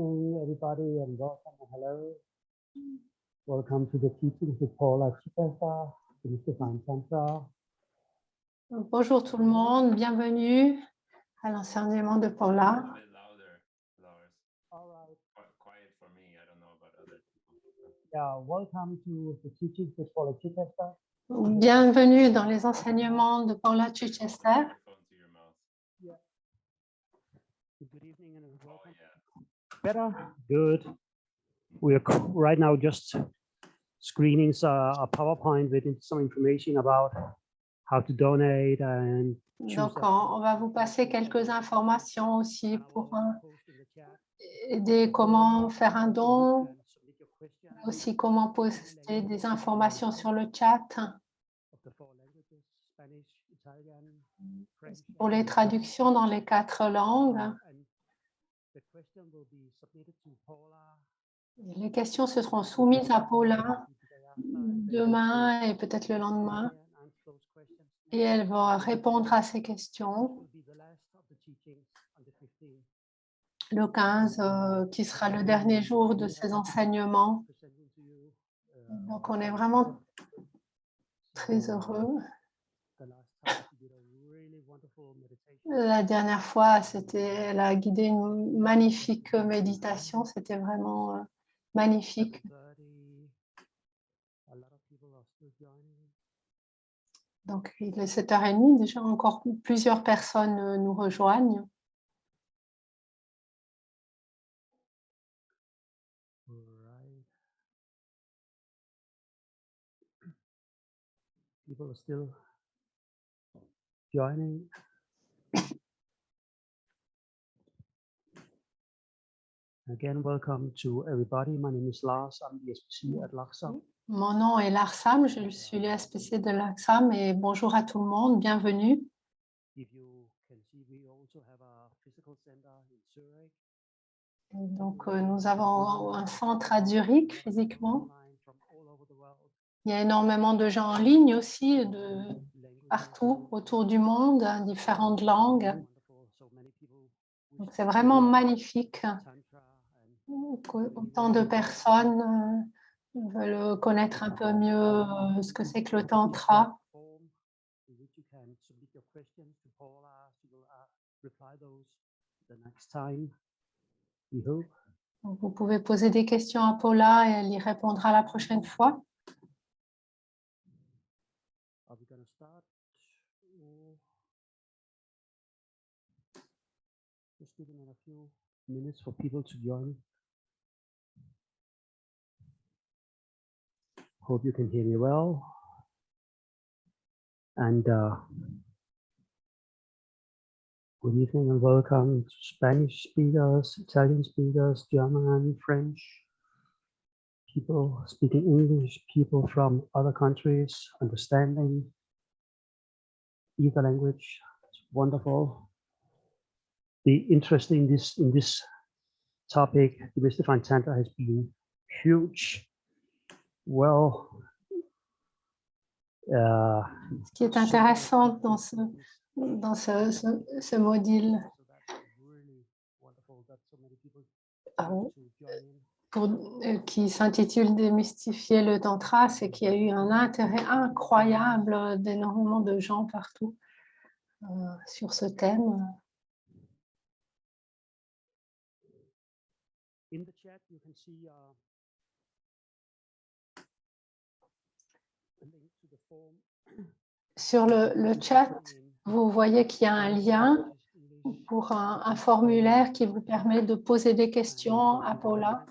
Hey everybody and welcome. Hello. Welcome to the teachings with Paula Chipesa, the Divine Center. Bonjour tout le monde, bienvenue à l'enseignement de Paula. A bit louder, Lars. All right. Quiet for me. I don't know about other people. Yeah, welcome to the teachings with Paula Chipesa. Bienvenue dans les enseignements de Paula Chichester. Microphone to your mouth. Good evening and Oh welcome. yeah. Better? Good. We are right now just screening a PowerPoint with some information about how to donate and Donc, on va vous passer quelques informations aussi pour aider comment faire un don, aussi comment poster des informations sur le chat pour les traductions dans les 4 langues. Les questions se seront soumises à Paula demain et peut-être le lendemain. Et elle va répondre à ces questions le 15, qui sera le dernier jour de ces enseignements. Donc, on est vraiment très heureux. La dernière fois, elle a guidé une magnifique méditation. C'était vraiment magnifique. Donc, il est 7h30. Déjà, encore plusieurs personnes nous rejoignent. People are still joining. Again, welcome to everybody. My name is Lars. I'm the SPC at LACSAM. Mon nom est Larsam, je suis le SPC de l'AXAM et bonjour à tout le monde, bienvenue. If you can see, we also have a physical center in Zurich. Donc, nous avons un centre à Zurich physiquement. From all over the world. Il y a énormément de gens en ligne aussi, de partout autour du monde, différentes langues. Donc, c'est vraiment magnifique. Autant de personnes veulent connaître un peu mieux ce que c'est que le tantra. Donc, vous pouvez poser des questions à Paula et elle y répondra la prochaine fois. Just giving it a few minutes for people to join. Hope you can hear me well. And good evening and welcome to Spanish speakers, Italian speakers, German, French, people speaking English, people from other countries, understanding either language. It's wonderful. The interest in this topic, the Mystifying Tantra, has been huge. Well, Ce qui est intéressant dans ce module qui s'intitule Démystifier le Tantra, c'est qu'il y a eu un intérêt incroyable d'énormément de gens partout sur ce thème. in the chat, you can see a link to the form. Sur le chat, vous voyez qu'il y a un lien pour un formulaire qui vous permet de poser des questions à Paula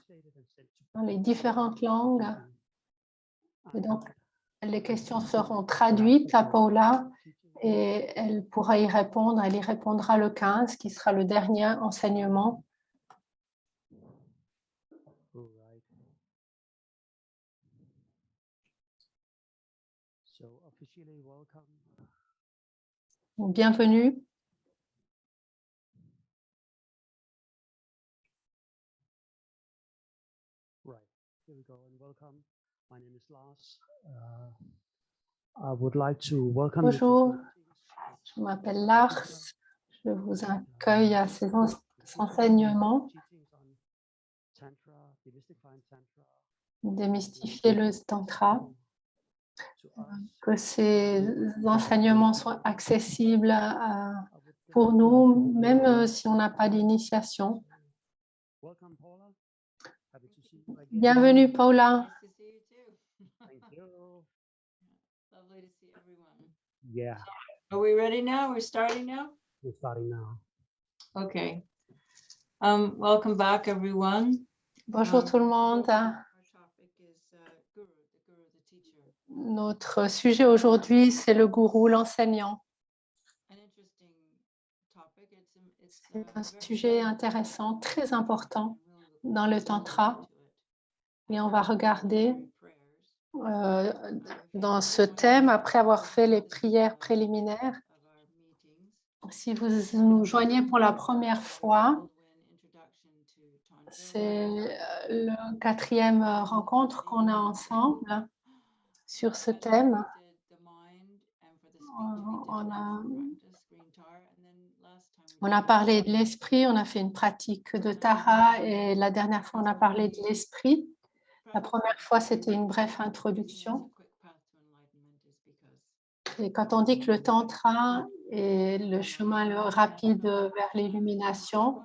dans les différentes langues. Et donc, les questions seront traduites à Paula et elle pourra y répondre. Elle y répondra le 15, qui sera le dernier enseignement. So officially welcome. Bienvenue. Right, here we go and welcome. My name is Lars. I would like to welcome Bonjour, you. je m'appelle Lars. Je vous accueille à ces enseignements. démystifier le tantra, que ces enseignements soient accessibles pour nous, même si on n'a pas d'initiation. Bienvenue, Paula. Nice to see you too. Thank you. Lovely to see everyone. Yeah, Are we ready now? We're starting now? we're starting now. Okay. Welcome back, everyone. Bonjour tout le monde. Our topic is Guru, the teacher. Notre sujet aujourd'hui, c'est le gourou, l'enseignant. An interesting topic. C'est un sujet intéressant, très important dans le tantra. Et on va regarder dans ce thème, après avoir fait les prières préliminaires, si vous nous joignez pour la première fois, c'est le 4e rencontre qu'on a ensemble sur ce thème. On a parlé de l'esprit, on a fait une pratique de Tara et la dernière fois, on a parlé de l'esprit. La première fois, c'était une brève introduction. Et quand on dit que le tantra est le chemin le rapide vers l'illumination,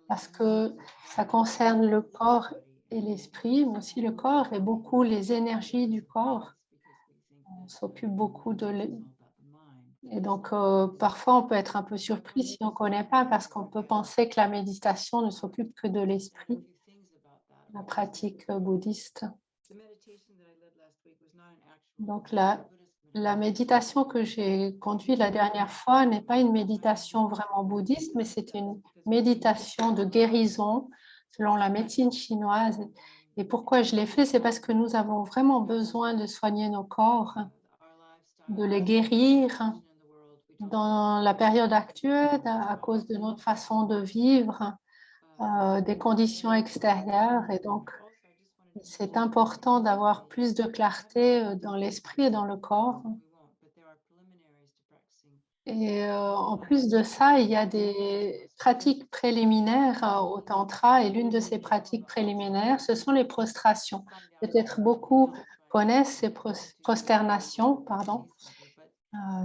parce que ça concerne le corps et l'esprit, mais aussi le corps et beaucoup les énergies du corps. On s'occupe beaucoup Et donc, parfois, on peut être un peu surpris si on ne connaît pas, parce qu'on peut penser que la méditation ne s'occupe que de l'esprit, la pratique bouddhiste. Donc, la méditation que j'ai conduite la dernière fois n'est pas une méditation vraiment bouddhiste, mais c'est une méditation de guérison selon la médecine chinoise. Et pourquoi je l'ai fait, c'est parce que nous avons vraiment besoin de soigner nos corps, de les guérir dans la période actuelle à cause de notre façon de vivre, des conditions extérieures. Et donc, c'est important d'avoir plus de clarté dans l'esprit et dans le corps. Et en plus de ça, il y a des pratiques préliminaires au tantra, et l'une de ces pratiques préliminaires, ce sont les prostrations. Peut-être beaucoup connaissent ces prosternations, pardon.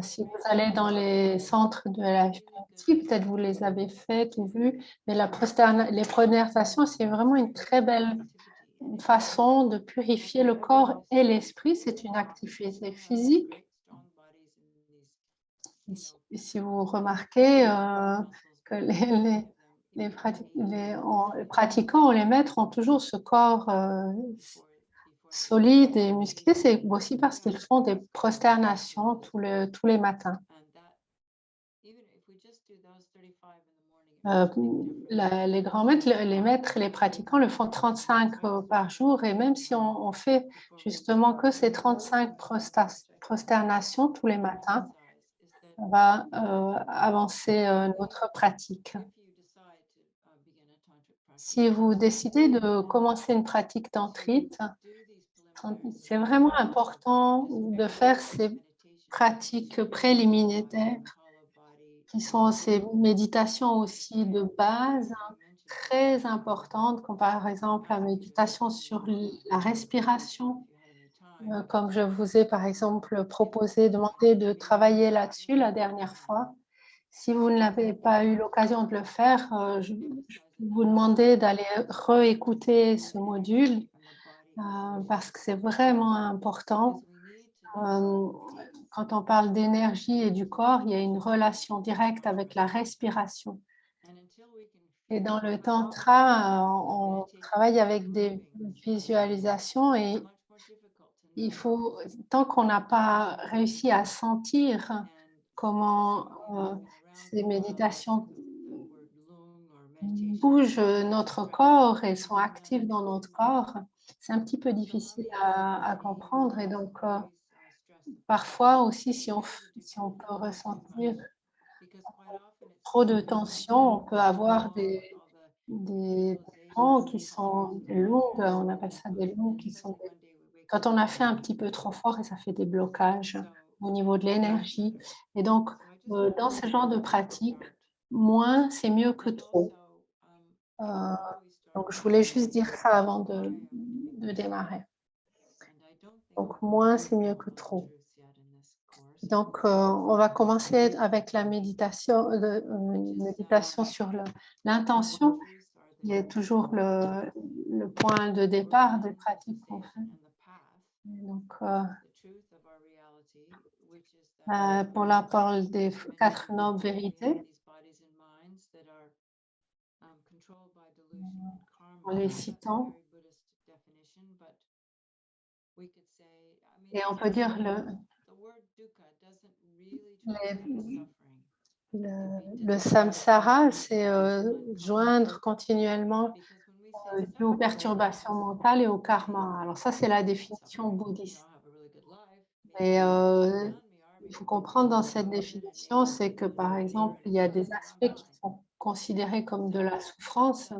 Si vous allez dans les centres de la peut-être vous les avez faites ou vues, mais les prosternations, c'est vraiment une très belle façon de purifier le corps et l'esprit. C'est une activité physique. Si vous remarquez que les pratiquants, les maîtres ont toujours ce corps solide et musclé, c'est aussi parce qu'ils font des prosternations tous les matins. Les grands maîtres, les maîtres, les pratiquants le font 35 par jour, et même si on fait justement que ces 35 prosternations tous les matins, on va avancer notre pratique. Si vous décidez de commencer une pratique tantrite, c'est vraiment important de faire ces pratiques préliminaires qui sont ces méditations aussi de base très importantes, comme par exemple la méditation sur la respiration. Comme je vous ai par exemple demandé de travailler là-dessus la dernière fois. Si vous ne l'avez pas eu l'occasion de le faire, je peux vous demander d'aller réécouter ce module parce que c'est vraiment important. Quand on parle d'énergie et du corps, il y a une relation directe avec la respiration. Et dans le tantra, on travaille avec des visualisations, et il faut, tant qu'on n'a pas réussi à sentir comment ces méditations bougent notre corps et sont actives dans notre corps, c'est un petit peu difficile à comprendre. Et donc, parfois aussi, si on peut ressentir trop de tension, on peut avoir des temps qui sont longues, on appelle ça des longues, qui sont quand on a fait un petit peu trop fort, et ça fait des blocages au niveau de l'énergie. Et donc, dans ce genre de pratique, moins, c'est mieux que trop. Donc, je voulais juste dire ça avant de démarrer. Donc, moins, c'est mieux que trop. Donc, on va commencer avec la méditation, une méditation sur l'intention, qui est toujours le point de départ des pratiques qu'on fait. Donc, pour la parole des 4 nobles vérités, en les citant, et on peut dire le samsara, c'est joindre continuellement aux perturbations mentales et au karma. Alors ça, c'est la définition bouddhiste. Et il faut comprendre dans cette définition, c'est que par exemple, il y a des aspects qui sont considérés comme de la souffrance.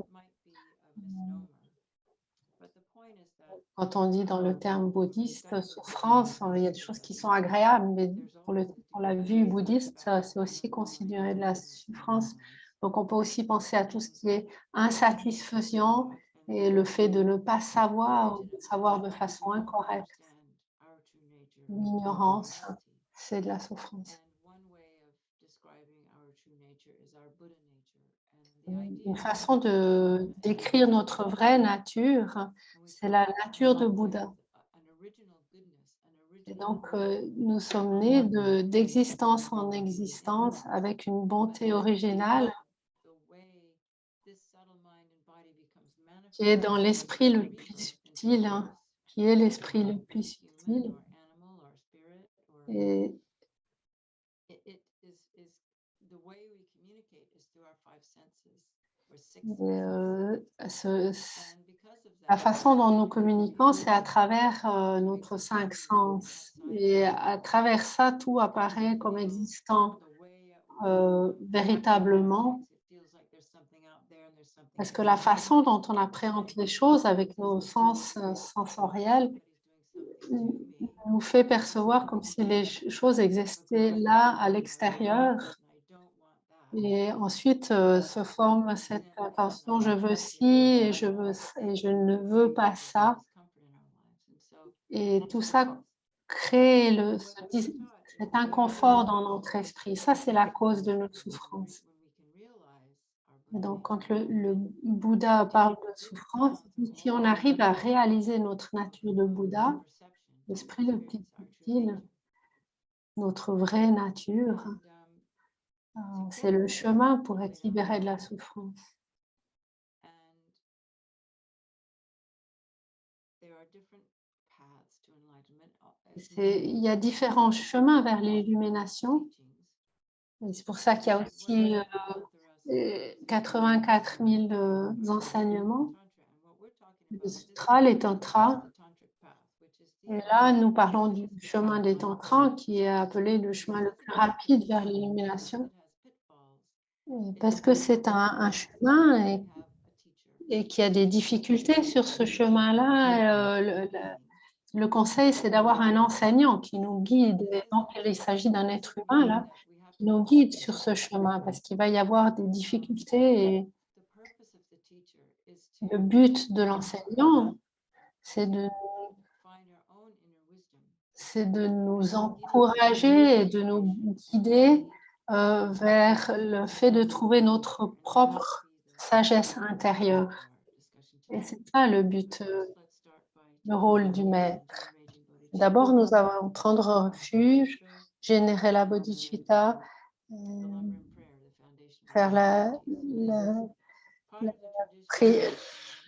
Quand on dit dans le terme bouddhiste souffrance, il y a des choses qui sont agréables, mais pour la vue bouddhiste, c'est aussi considéré de la souffrance. Donc, on peut aussi penser à tout ce qui est insatisfaisant et le fait de ne pas savoir ou de savoir de façon incorrecte. L'ignorance, c'est de la souffrance. Une façon de décrire notre vraie nature, c'est la nature de Bouddha. Et donc, nous sommes nés d'existence en existence avec une bonté originale qui est dans l'esprit le plus subtil, hein, qui est l'esprit le plus subtil. Et la façon dont nous communiquons, c'est à travers notre 5 sens. Et à travers ça, tout apparaît comme existant véritablement. Parce que la façon dont on appréhende les choses avec nos sens sensoriels nous fait percevoir comme si les choses existaient là, à l'extérieur. Et ensuite se forme cette intention, je veux ci et je ne veux pas ça. Et tout ça crée cet inconfort dans notre esprit. Ça, c'est la cause de notre souffrance. Et donc, quand le Bouddha parle de souffrance, si on arrive à réaliser notre nature de Bouddha, l'esprit le plus subtil, notre vraie nature, c'est le chemin pour être libéré de la souffrance. Il y a différents chemins vers l'illumination. C'est pour ça qu'il y a aussi 84 000 enseignements. Le sutra, les tantras. Et là, nous parlons du chemin des tantras, qui est appelé le chemin le plus rapide vers l'illumination. Parce que c'est un chemin et qu'il y a des difficultés sur ce chemin-là. Le conseil, c'est d'avoir un enseignant qui nous guide. Et donc, il s'agit d'un être humain là, qui nous guide sur ce chemin parce qu'il va y avoir des difficultés. Et le but de l'enseignant, c'est de nous encourager et de nous guider vers le fait de trouver notre propre sagesse intérieure. Et c'est ça le but, le rôle du maître. D'abord, nous allons prendre refuge, générer la bodhicitta, faire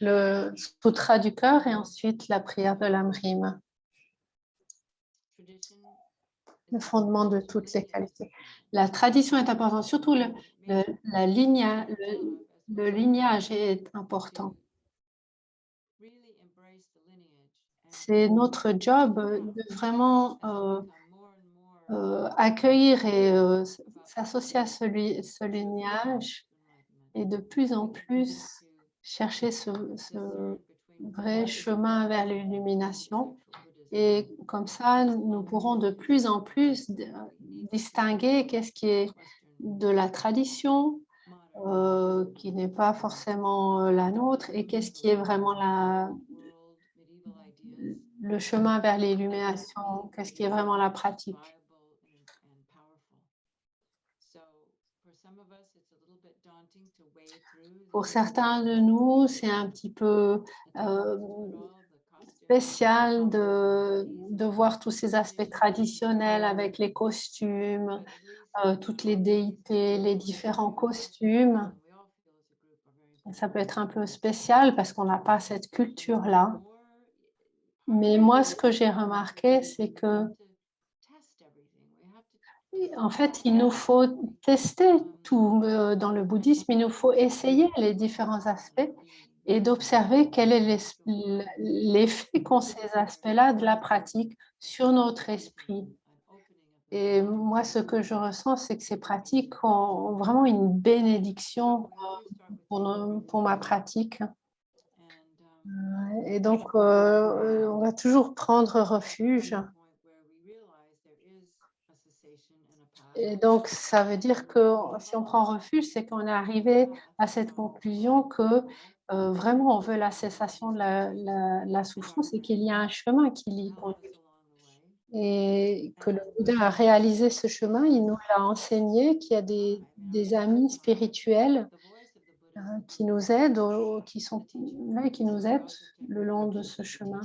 le sutra du cœur et ensuite la prière de l'âme rime. Le fondement de toutes les qualités. La tradition est importante, surtout le lignage est important. C'est notre job de vraiment accueillir et s'associer à ce lignage et de plus en plus chercher ce vrai chemin vers l'illumination. Et comme ça, nous pourrons de plus en plus distinguer qu'est-ce qui est de la tradition, qui n'est pas forcément la nôtre, et qu'est-ce qui est vraiment le chemin vers l'illumination, qu'est-ce qui est vraiment la pratique. Pour certains de nous, c'est un petit peu spécial de voir tous ces aspects traditionnels avec les costumes, toutes les déités, les différents costumes. Ça peut être un peu spécial parce qu'on n'a pas cette culture-là. Mais moi, ce que j'ai remarqué, c'est que en fait, il nous faut tester tout dans le bouddhisme, il nous faut essayer les différents aspects et d'observer quel est l'effet qu'ont ces aspects-là de la pratique sur notre esprit. Et moi, ce que je ressens, c'est que ces pratiques ont vraiment une bénédiction pour ma pratique. Et donc, on va toujours prendre refuge. Et donc, ça veut dire que si on prend refuge, c'est qu'on est arrivé à cette conclusion que vraiment on veut la cessation de la souffrance et qu'il y a un chemin qui l'y conduit. Et que le Bouddha a réalisé ce chemin, il nous l'a enseigné, qu'il y a des amis spirituels qui nous aident, qui sont là et qui nous aident le long de ce chemin.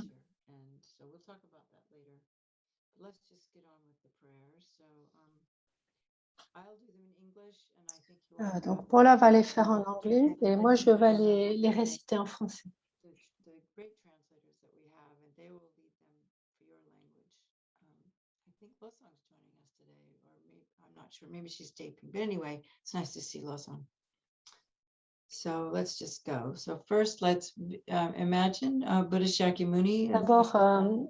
Donc Paula va les faire en anglais et moi je vais les réciter en français. the great translators that we have, and they will lead them for your language. I think Losong's joining us today, or maybe, I'm not sure, maybe she's taping, but anyway, it's nice to see Losong. So let's just go. So first, let's imagine Buddha Shakyamuni. D'abord,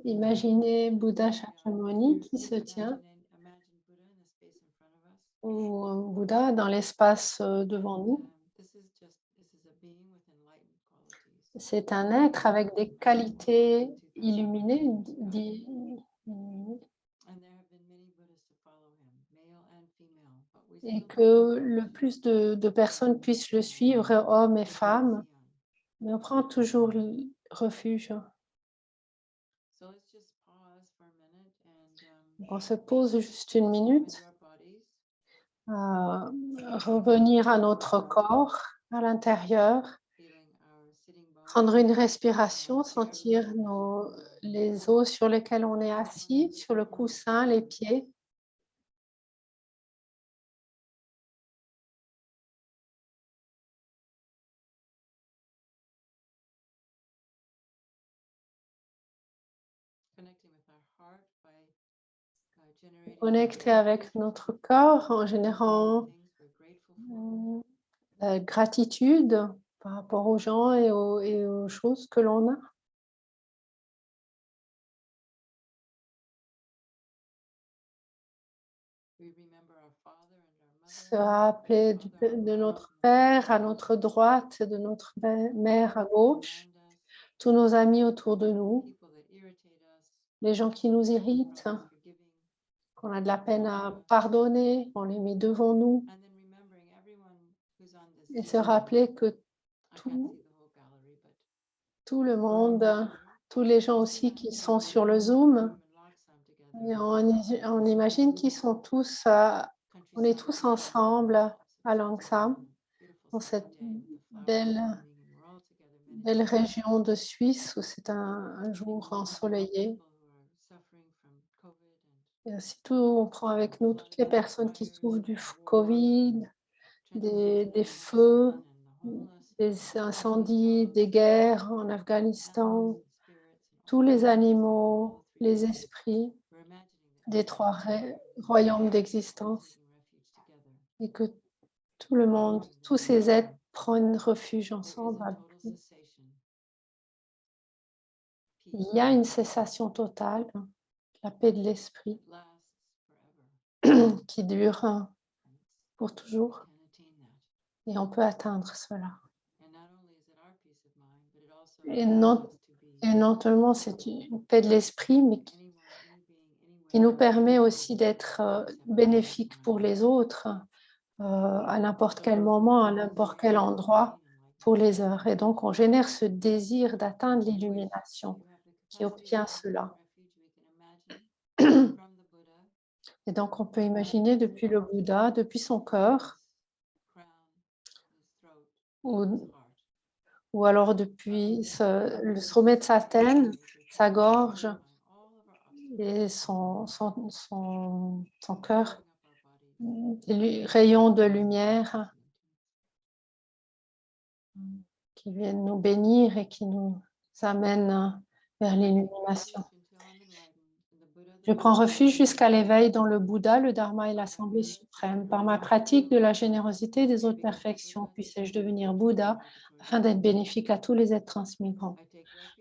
imaginez Bouddha Shakyamuni qui se tient, Imagine Buddha in the space in front of us. ou Bouddha dans l'espace devant nous. This is a being with enlightened qualities. C'est un être avec des qualités illuminées, And there have been many Buddhas to follow him, male and female. But we et still que le plus de personnes puissent le suivre, hommes et femmes, mais on prend toujours le refuge. So let's just pause for a minute and On se pose juste une minute, our bodies, revenir à notre corps, à l'intérieur, feeling our sitting bones, prendre une respiration, sentir les os sur lesquels on est assis, sur le coussin, les pieds. connecting with our heart by generating Connecter avec notre corps en générant things we're grateful for. la gratitude par rapport aux gens et aux choses que l'on a. We remember our father and our mother, Se rappeler de notre père à notre droite, de notre mère à gauche, around us, tous nos amis autour de nous, people that irritate us, les gens qui nous irritent, forgiving, qu'on a de la peine à pardonner, on les met devant nous, and then remembering everyone who's on this et se Zoom. rappeler que I can't tout, see the whole gallery, but tout le monde, tous les gens aussi qui sont sur le Zoom, et on imagine qu'ils sont tous, on est tous ensemble à Langsam, dans cette belle région de Suisse où c'est un jour ensoleillé. Et ainsi tout, on prend avec nous toutes les personnes qui souffrent du Covid, des feux, des incendies, des guerres en Afghanistan, tous les animaux, les esprits des trois royaumes d'existence, et que tout le monde, tous ces êtres prennent refuge ensemble avec nous. Il y a une cessation totale, la paix de l'esprit, qui dure pour toujours, et on peut atteindre cela. Et non seulement c'est une paix de l'esprit, mais qui nous permet aussi d'être bénéfique pour les autres, à n'importe quel moment, à n'importe quel endroit, pour les heures. Et donc, on génère ce désir d'atteindre l'illumination qui obtient cela. Et donc, on peut imaginer depuis le Bouddha, depuis son cœur, ou alors depuis le sommet de sa tête, sa gorge et son cœur, des rayons de lumière qui viennent nous bénir et qui nous amènent vers l'illumination. Je prends refuge jusqu'à l'éveil dans le Bouddha, le Dharma et l'Assemblée suprême. Par ma pratique de la générosité et des autres perfections, puissais-je devenir Bouddha afin d'être bénéfique à tous les êtres transmigrants.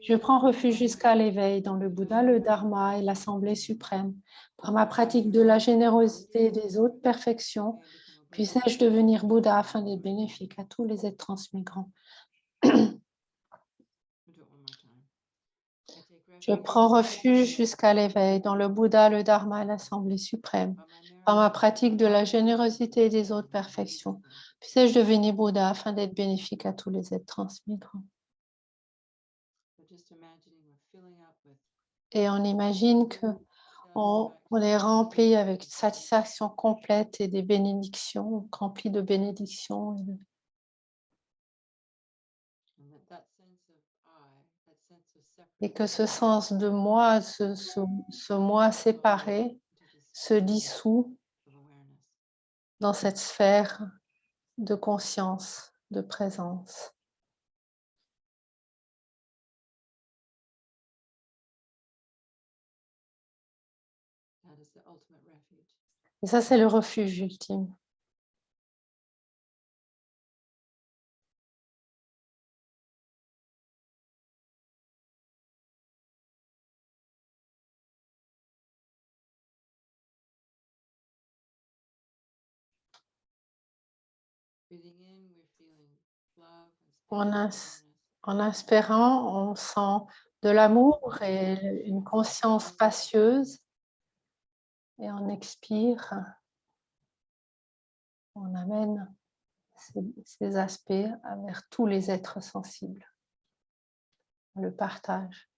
Je prends refuge jusqu'à l'éveil dans le Bouddha, le Dharma et l'Assemblée suprême. Par ma pratique de la générosité et des autres perfections, puissais-je devenir Bouddha afin d'être bénéfique à tous les êtres transmigrants. Je prends refuge jusqu'à l'éveil dans le Bouddha, le Dharma et l'Assemblée suprême. Par ma pratique de la générosité et des autres perfections, puissais-je devenir Bouddha afin d'être bénéfique à tous les êtres transmigrants. Et on imagine que on est rempli avec une satisfaction complète et des bénédictions, rempli de bénédictions. Et que ce sens de moi, ce moi séparé, se dissout dans cette sphère de conscience, de présence. Et ça, c'est le refuge ultime. En inspirant, on sent de l'amour et une conscience spacieuse. Et on expire, on amène ces aspects vers tous les êtres sensibles. On le partage.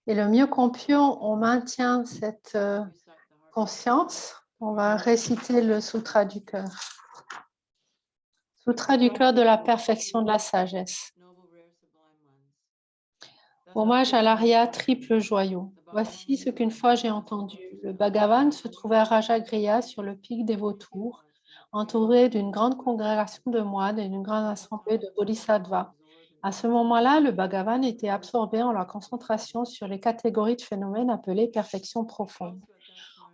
Et le mieux qu'on peut, on maintient cette conscience. On va réciter le Sutra du cœur. Sutra du cœur de la perfection de la sagesse. Hommage à l'Arya triple joyau. Voici ce qu'une fois j'ai entendu. Le Bhagavan se trouvait à Rajagriha sur le pic des vautours, entouré d'une grande congrégation de moines et d'une grande assemblée de bodhisattvas. À ce moment-là, le Bhagavan était absorbé en la concentration sur les catégories de phénomènes appelées perfection profonde.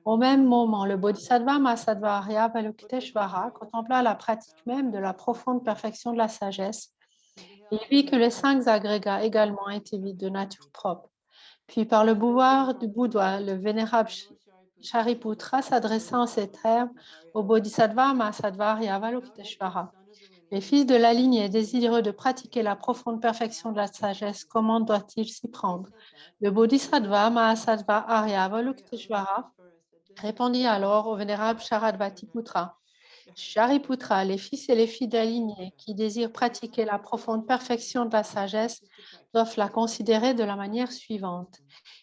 Au même moment, le bodhisattva Mahasattva Arya Avalokiteshvara contempla la pratique même de la profonde perfection de la sagesse. Il vit que les 5 agrégats également étaient vides de nature propre. Puis, par le pouvoir du Bouddha, le vénérable Shariputra s'adressa en ces termes au bodhisattva Mahasattva Arya Avalokiteshvara. Les fils de la lignée désireux de pratiquer la profonde perfection de la sagesse, comment doit-il s'y prendre? Le bodhisattva Mahasattva Arya Avalokiteshvara répondit alors au vénérable Sharadvatiputra. Shariputra, les fils et les filles de la lignée qui désirent pratiquer la profonde perfection de la sagesse doivent la considérer de la manière suivante.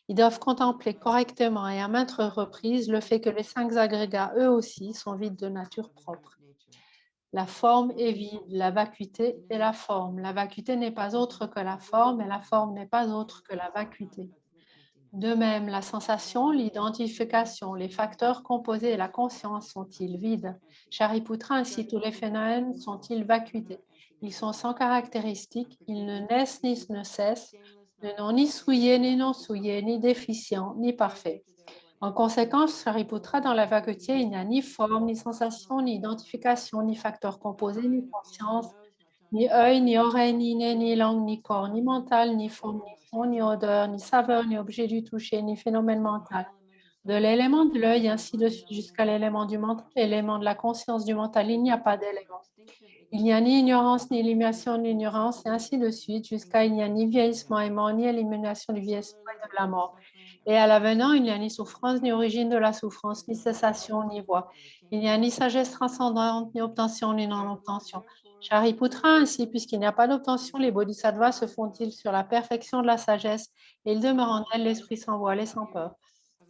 Ils doivent contempler correctement et à maintes reprises le fait que les 5 agrégats, eux aussi, sont vides de nature propre. La forme est vide, la vacuité est la forme. La vacuité n'est pas autre que la forme et la forme n'est pas autre que la vacuité. De même, la sensation, l'identification, les facteurs composés et la conscience sont-ils vides? Shariputra, ainsi tous les phénomènes sont-ils vacuités? Ils sont sans caractéristiques, ils ne naissent ni ne cessent, ne sont ni souillés, ni non souillés, ni déficients, ni parfaits. En conséquence, Shariputra, dans la vacuité, il n'y a ni forme, ni sensation, ni identification, ni facteurs composés, ni conscience, Ni œil, ni oreille, ni nez, ni langue, ni corps, ni mental, ni forme, ni son, ni odeur, ni saveur, ni objet du toucher, ni phénomène mental. De l'élément de l'œil, ainsi de suite, jusqu'à l'élément du mental, l'élément de la conscience du mental, il n'y a pas d'élément. Il n'y a ni ignorance, ni élimination, ni ignorance, et ainsi de suite, jusqu'à il n'y a ni vieillissement et mort, ni élimination du vieillissement et de la mort. Et à l'avenant, il n'y a ni souffrance, ni origine de la souffrance, ni cessation, ni voie. Il n'y a ni sagesse transcendante, ni obtention, ni non-obtention. Shariputra, ainsi, puisqu'il n'y a pas d'obtention, les bodhisattvas se font-ils sur la perfection de la sagesse, et ils demeurent en elles l'esprit sans voile et sans peur.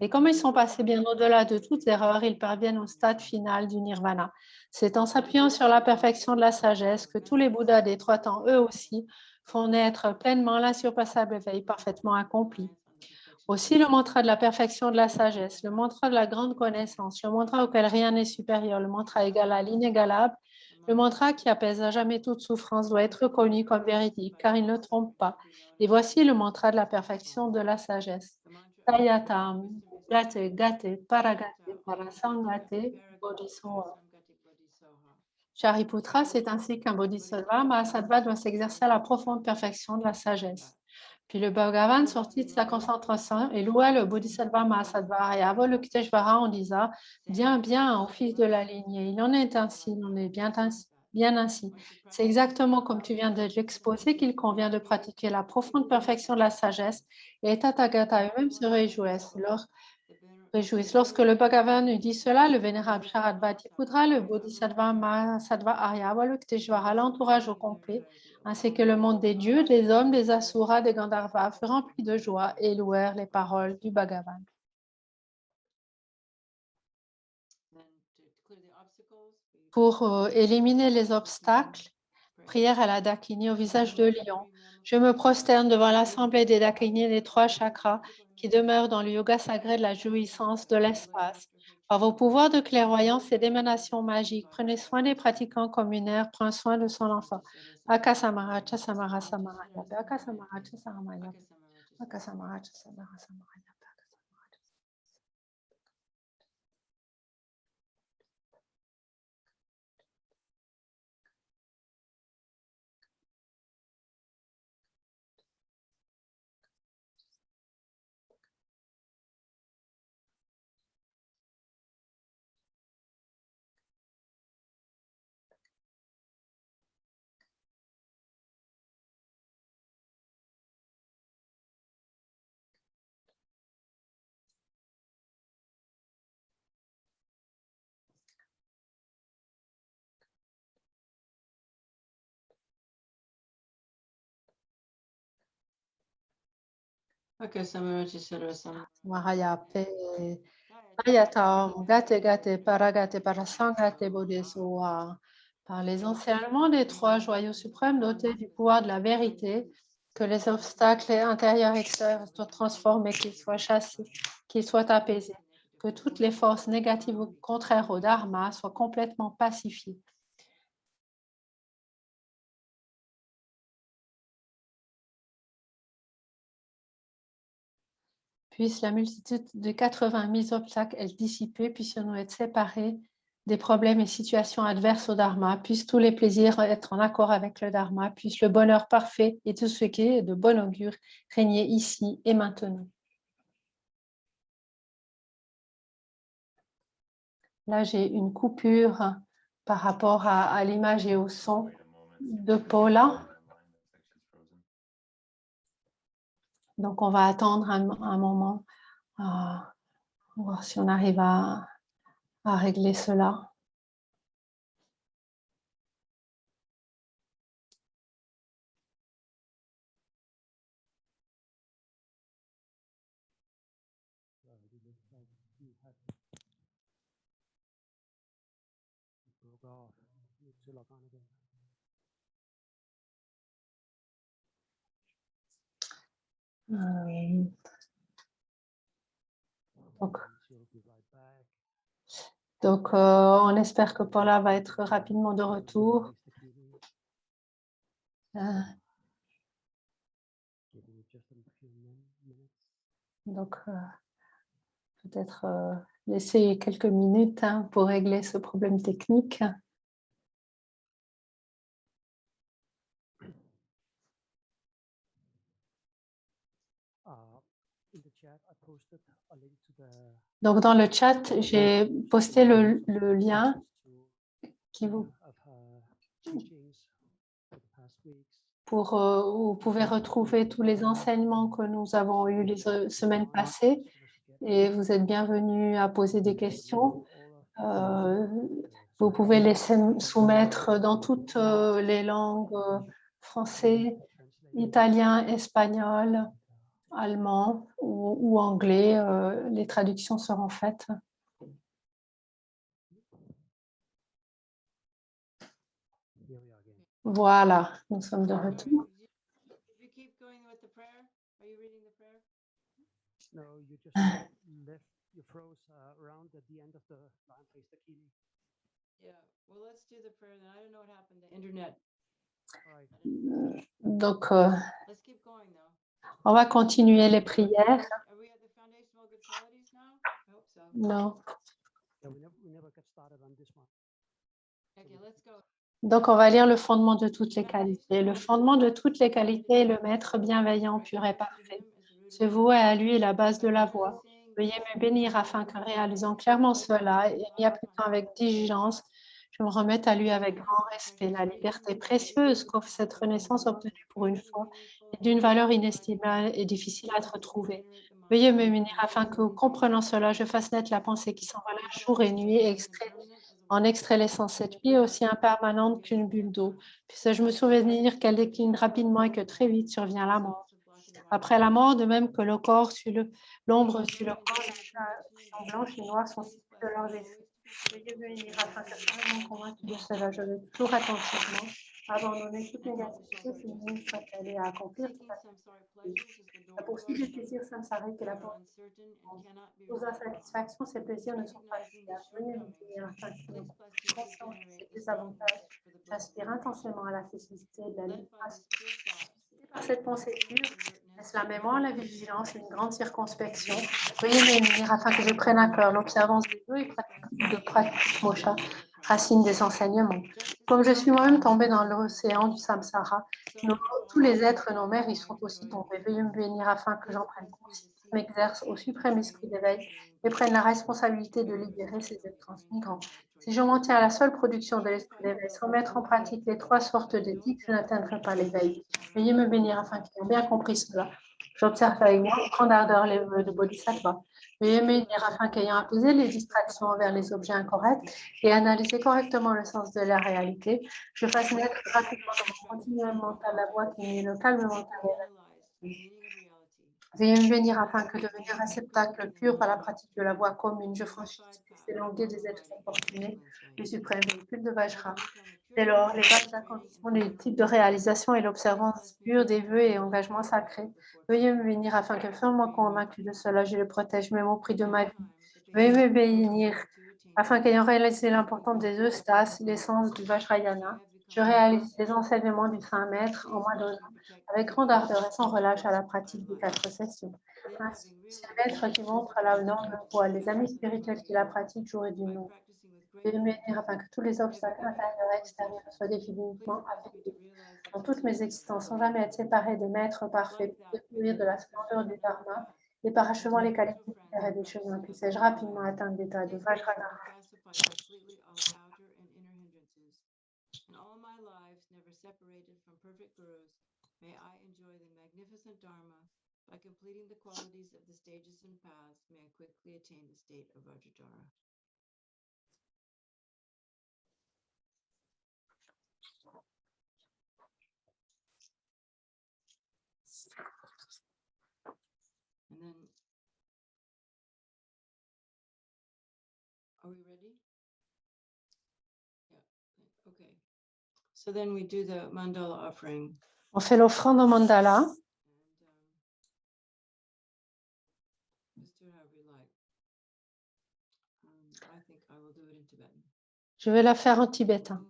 Et comme ils sont passés bien au-delà de toute erreur, ils parviennent au stade final du nirvana. C'est en s'appuyant sur la perfection de la sagesse que tous les Bouddhas des trois temps, eux aussi, font naître pleinement l'insurpassable éveil parfaitement accompli. Aussi, le mantra de la perfection de la sagesse, le mantra de la grande connaissance, le mantra auquel rien n'est supérieur, le mantra égal à l'inégalable, le mantra qui apaise à jamais toute souffrance doit être reconnu comme véridique, car il ne trompe pas. Et voici le mantra de la perfection de la sagesse. Tayatam, gate, gate, paragate, parasangate, bodhisoha. Shariputra, c'est ainsi qu'un bodhisattva, Mahasattva doit s'exercer à la profonde perfection de la sagesse. Puis le Bhagavan sortit de sa concentration et loua le Bodhisattva Mahasattva et Avalokiteshvara en disant bien, bien, au fils de la lignée. Il en est ainsi, il en est bien ainsi. C'est exactement comme tu viens de l'exposer qu'il convient de pratiquer la profonde perfection de la sagesse et Tathagata eux-mêmes se réjouissent. Lorsque le Bhagavan eut dit cela, le vénérable Sharadvatipudra, le Bodhisattva Mahasattva Arya Avalokiteshvara, l'entourage au complet, ainsi que le monde des dieux, des hommes, des asuras, des Gandharvas, furent remplis de joie et louèrent les paroles du Bhagavan. Pour éliminer les obstacles, prière à la Dakini au visage de lion. Je me prosterne devant l'assemblée des Dakini des trois chakras qui demeurent dans le yoga sacré de la jouissance de l'espace. Par vos pouvoirs de clairvoyance et d'émanation magique, prenez soin des pratiquants communaires, prenez soin de son enfant. Akasamara, Chasamara, Samara, Akasamara, Chasamara, Akasamara, Chasamara, Samara. Mahaya pe ayatam gate gate paragate parasangate bodhisoha. Par les enseignements des trois joyaux suprêmes dotés du pouvoir de la vérité, que les obstacles intérieurs et extérieurs soient transformés, qu'ils soient chassés, qu'ils soient apaisés, que toutes les forces négatives ou contraires au dharma soient complètement pacifiées. Puisse la multitude de 80 000 obstacles être dissipée, puissions-nous être séparés des problèmes et situations adverses au Dharma, puissent tous les plaisirs être en accord avec le Dharma, puisse le bonheur parfait et tout ce qui est de bon augure régner ici et maintenant. Là, j'ai une coupure par rapport à l'image et au son de Paula. Donc, on va attendre un moment, voir si on arrive à régler cela. Donc, on espère que Paula va être rapidement de retour. Donc, peut-être laisser quelques minutes pour régler ce problème technique. Donc, dans le chat, j'ai posté le lien qui vous pour où vous pouvez retrouver tous les enseignements que nous avons eus les semaines passées et vous êtes bienvenus à poser des questions. Vous pouvez les soumettre dans toutes les langues français, italien, espagnol, allemand ou anglais. Les traductions seront faites. Voilà, nous sommes de retour. You keep going with the prayer. Are you reading the prayer? No, you just left, you froze around at the end of the line place the key. Yeah. Well, let's do the prayer then. I don't know what happened. The internet. Donc, Let's keep going though. on va continuer les prières. Are we at the foundational good qualities now? I hope so. Non. Yeah, we never got started on this one. Okay, let's go. Donc, on va lire le fondement de toutes les qualités. Le fondement de toutes les qualités est le maître bienveillant, pur et parfait. Se vouer à lui est la base de la voie. Veuillez me bénir afin que, réalisant clairement cela et m'y appliquant avec diligence, je me remette à lui avec grand respect. La liberté précieuse qu'offre cette renaissance obtenue pour une fois est d'une valeur inestimable et difficile à retrouver. Veuillez me bénir afin que, comprenant cela, je fasse naître la pensée qui s'envole jour et nuit et en extrait l'essence. Cette vie est aussi impermanente qu'une bulle d'eau. Puisse-je me souvenir qu'elle décline rapidement et que très vite survient la mort. Après la mort, de même que le corps suit l'ombre sur le corps, les chats blanches et noires sont suivis de leurs effets. Veuillez venir afin que je convaincu de cela. Je vais toujours attentivement abandonner toute négativité qui nous soit-elle et à accomplir la poursuite du plaisir samsarique et la porte. Aux insatisfactions, ces plaisirs ne sont pas fiables. Veuillez nous bénir afin que nous conscients de ces désavantages. J'aspire intensément à la félicité et de la libération. Par cette pensée pure, est-ce la mémoire, la vigilance et une grande circonspection? Veuillez m'émunir afin que je prenne à cœur l'observance des vœux et de pratique moksha, racine des enseignements. Comme je suis moi-même tombée dans l'océan du samsara, tous les êtres nos mères y sont aussi tombés. Veuillez me bénir afin que j'en prenne conscience, m'exerce au suprême esprit d'éveil et prenne la responsabilité de libérer ces êtres transmigrants. Si je m'en tiens à la seule production de l'esprit d'éveil sans mettre en pratique les trois sortes d'éthique, je n'atteindrai pas l'éveil. Veuillez me bénir afin qu'ayant bien compris cela, j'observe avec moi grande ardeur les vœux de Bodhisattva. Veuillez me bénir afin qu'ayant apaisé les distractions envers les objets incorrects et analysé correctement le sens de la réalité, je fasse naître rapidement dans mon continuum mental la voie qui nuit le calme mental et veuillez me bénir afin que devenir réceptacle pur par la pratique de la voie commune, je franchisse les langues des êtres infortunés, le suprême véhicule de Vajra. Dès lors, les bases d'accomplissements des types de réalisation et l'observance pure des vœux et engagements sacrés. Veuillez me bénir afin que, fermement convaincu de cela, je le protège même au prix de ma vie. Veuillez me bénir afin qu'ayant réalisé l'importance des eustas, l'essence du Vajrayana, je réalise les enseignements du Saint Maître en moi donnant, avec grande ardeur et sans relâche à la pratique des 4 sessions. Ainsi, c'est le Maître qui montre la noble voie, les amis spirituels qui la pratiquent jour et du jour. Veuillez me bénir afin que tous les obstacles intérieurs et extérieurs soient définitivement affectés. Dans toutes mes existences, sans jamais être séparés des maîtres parfaits, pour découvrir de la splendeur du Dharma et parachevant les qualités et des chemins, puissais-je rapidement atteindre l'état de Vajradhara. In all my lives, never separated from perfect gurus, may I enjoy the magnificent Dharma. By completing the qualities of the stages and paths, may I quickly attain the state of Vajradhara. And then, are we ready? Yeah, okay. So then we do the mandala offering. On fait l'offrande au mandala. And just do it however you like. I think I will do it in Tibetan. Je vais la faire en tibétain.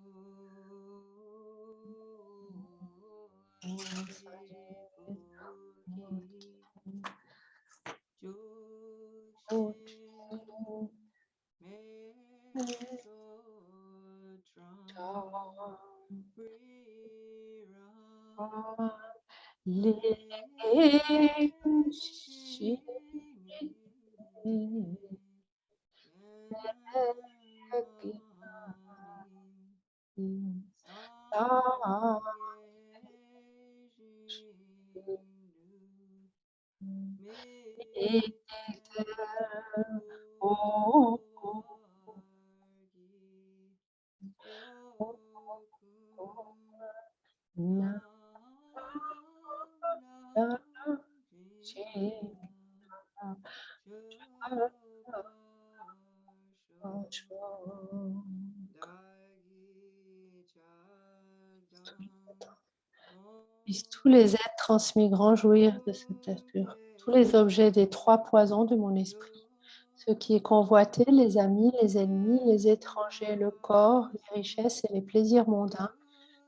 Puissent tous les êtres transmigrants jouir de cette nature, tous les objets des trois poisons de mon esprit, ce qui est convoité, les amis, les ennemis, les étrangers, le corps, les richesses et les plaisirs mondains,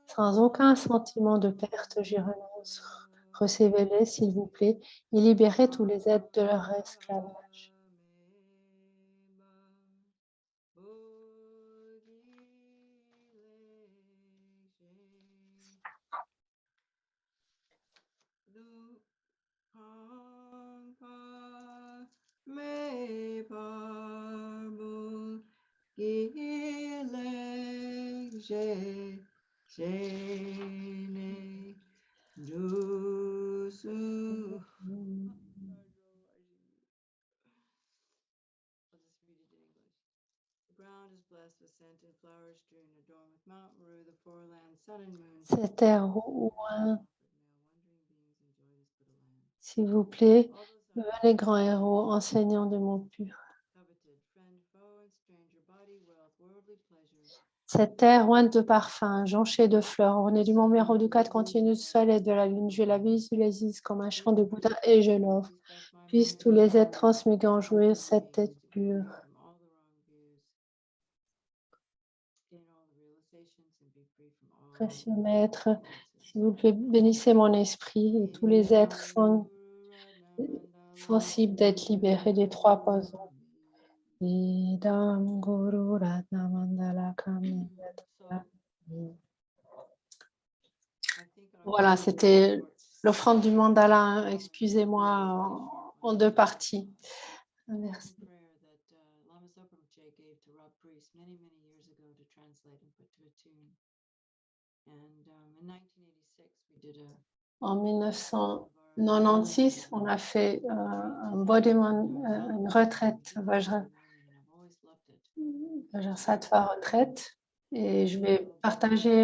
sans aucun sentiment de perte, j'y renonce. Recevez-les, s'il vous plaît, et libérez tous les êtres de leur esclavage. I'll just read it in English. The ground is blessed with scented flowers strewn, adorned with Mount Meru, the four lands, sun and moon. Cette terre loin, s'il vous plaît, venez grands héros, enseignants de mots purs. Cette terre ointe de parfums, jonchée de fleurs, ornée du mont Méru, du cadre continu du soleil et de la lune, je la visualise comme un chant de Bouddha et je l'offre. Puissent tous les êtres transmigrants jouir cette tête pure. Précieux Maître, s'il vous plaît, bénissez mon esprit et tous les êtres sensibles d'être libérés des trois poisons. Idam Guru Ratna Mandala Kami. Voilà, c'était l'offrande du mandala, excusez-moi, en deux parties. Merci. En 1996, on a fait un Bodhiman, une retraite, Vajrasattva retraite, et je vais partager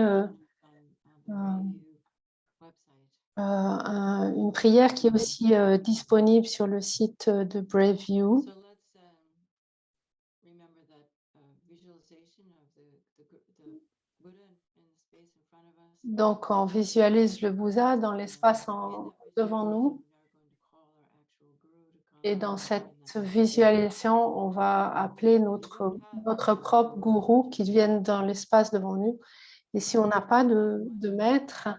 une prière qui est aussi disponible sur le site de Braveview. Donc, on visualise le Bouddha dans l'espace devant nous. Et dans cette visualisation, on va appeler notre propre gourou qui vient dans l'espace devant nous. Et si on n'a pas de maître,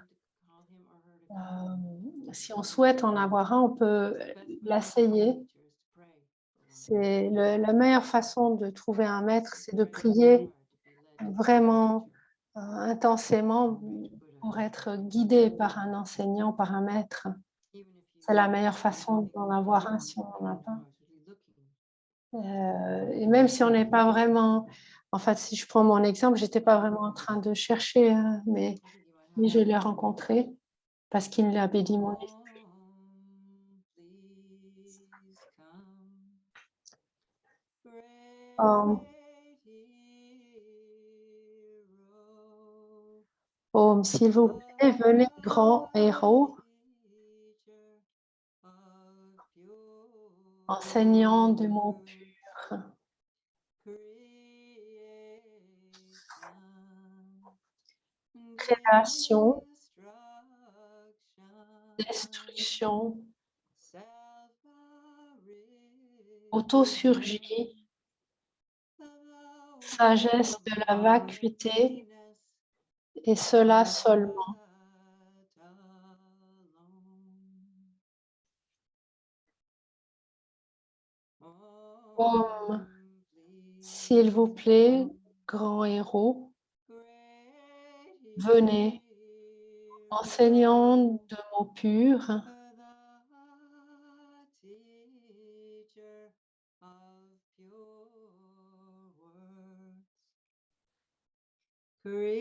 si on souhaite en avoir un, on peut l'essayer. C'est la meilleure façon de trouver un maître, c'est de prier vraiment intensément pour être guidé par un enseignant, par un maître. C'est la meilleure façon d'en avoir un si on n'en a pas. Et même si on n'est pas vraiment... En fait, si je prends mon exemple, je n'étais pas vraiment en train de chercher, mais je l'ai rencontré parce qu'il a béni mon esprit. S'il vous plaît, venez, grand héros, enseignant de mots purs. Création, destruction, autosurgie, sagesse de la vacuité, et cela seulement. S'il vous plaît, grand héros, venez, enseignant de mots purs,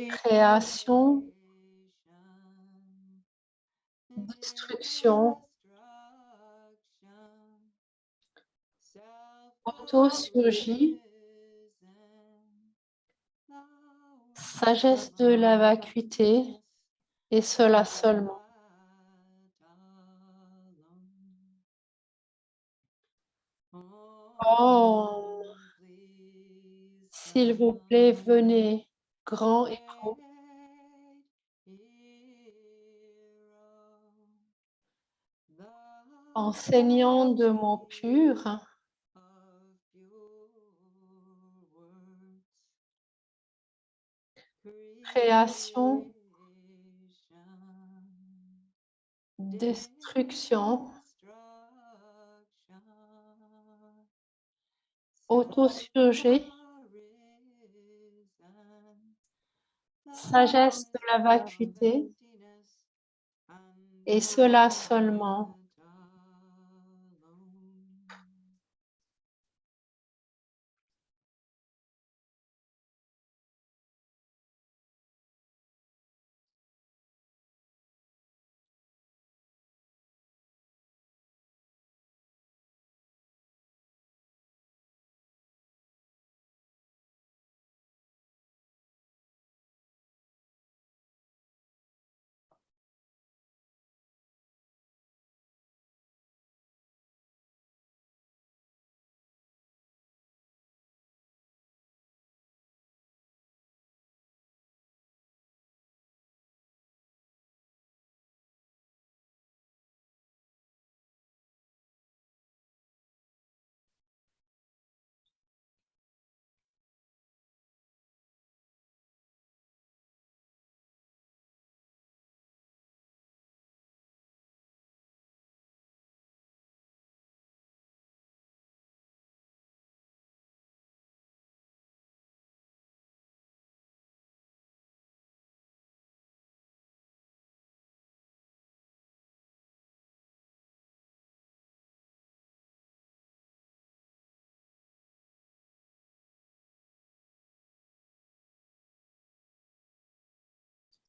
création, destruction, autosurgie, sagesse de la vacuité, et cela seulement. Oh, s'il vous plaît, venez, grand héros, enseignant de mots purs, création, destruction, autosurgé, sagesse de la vacuité, et cela seulement.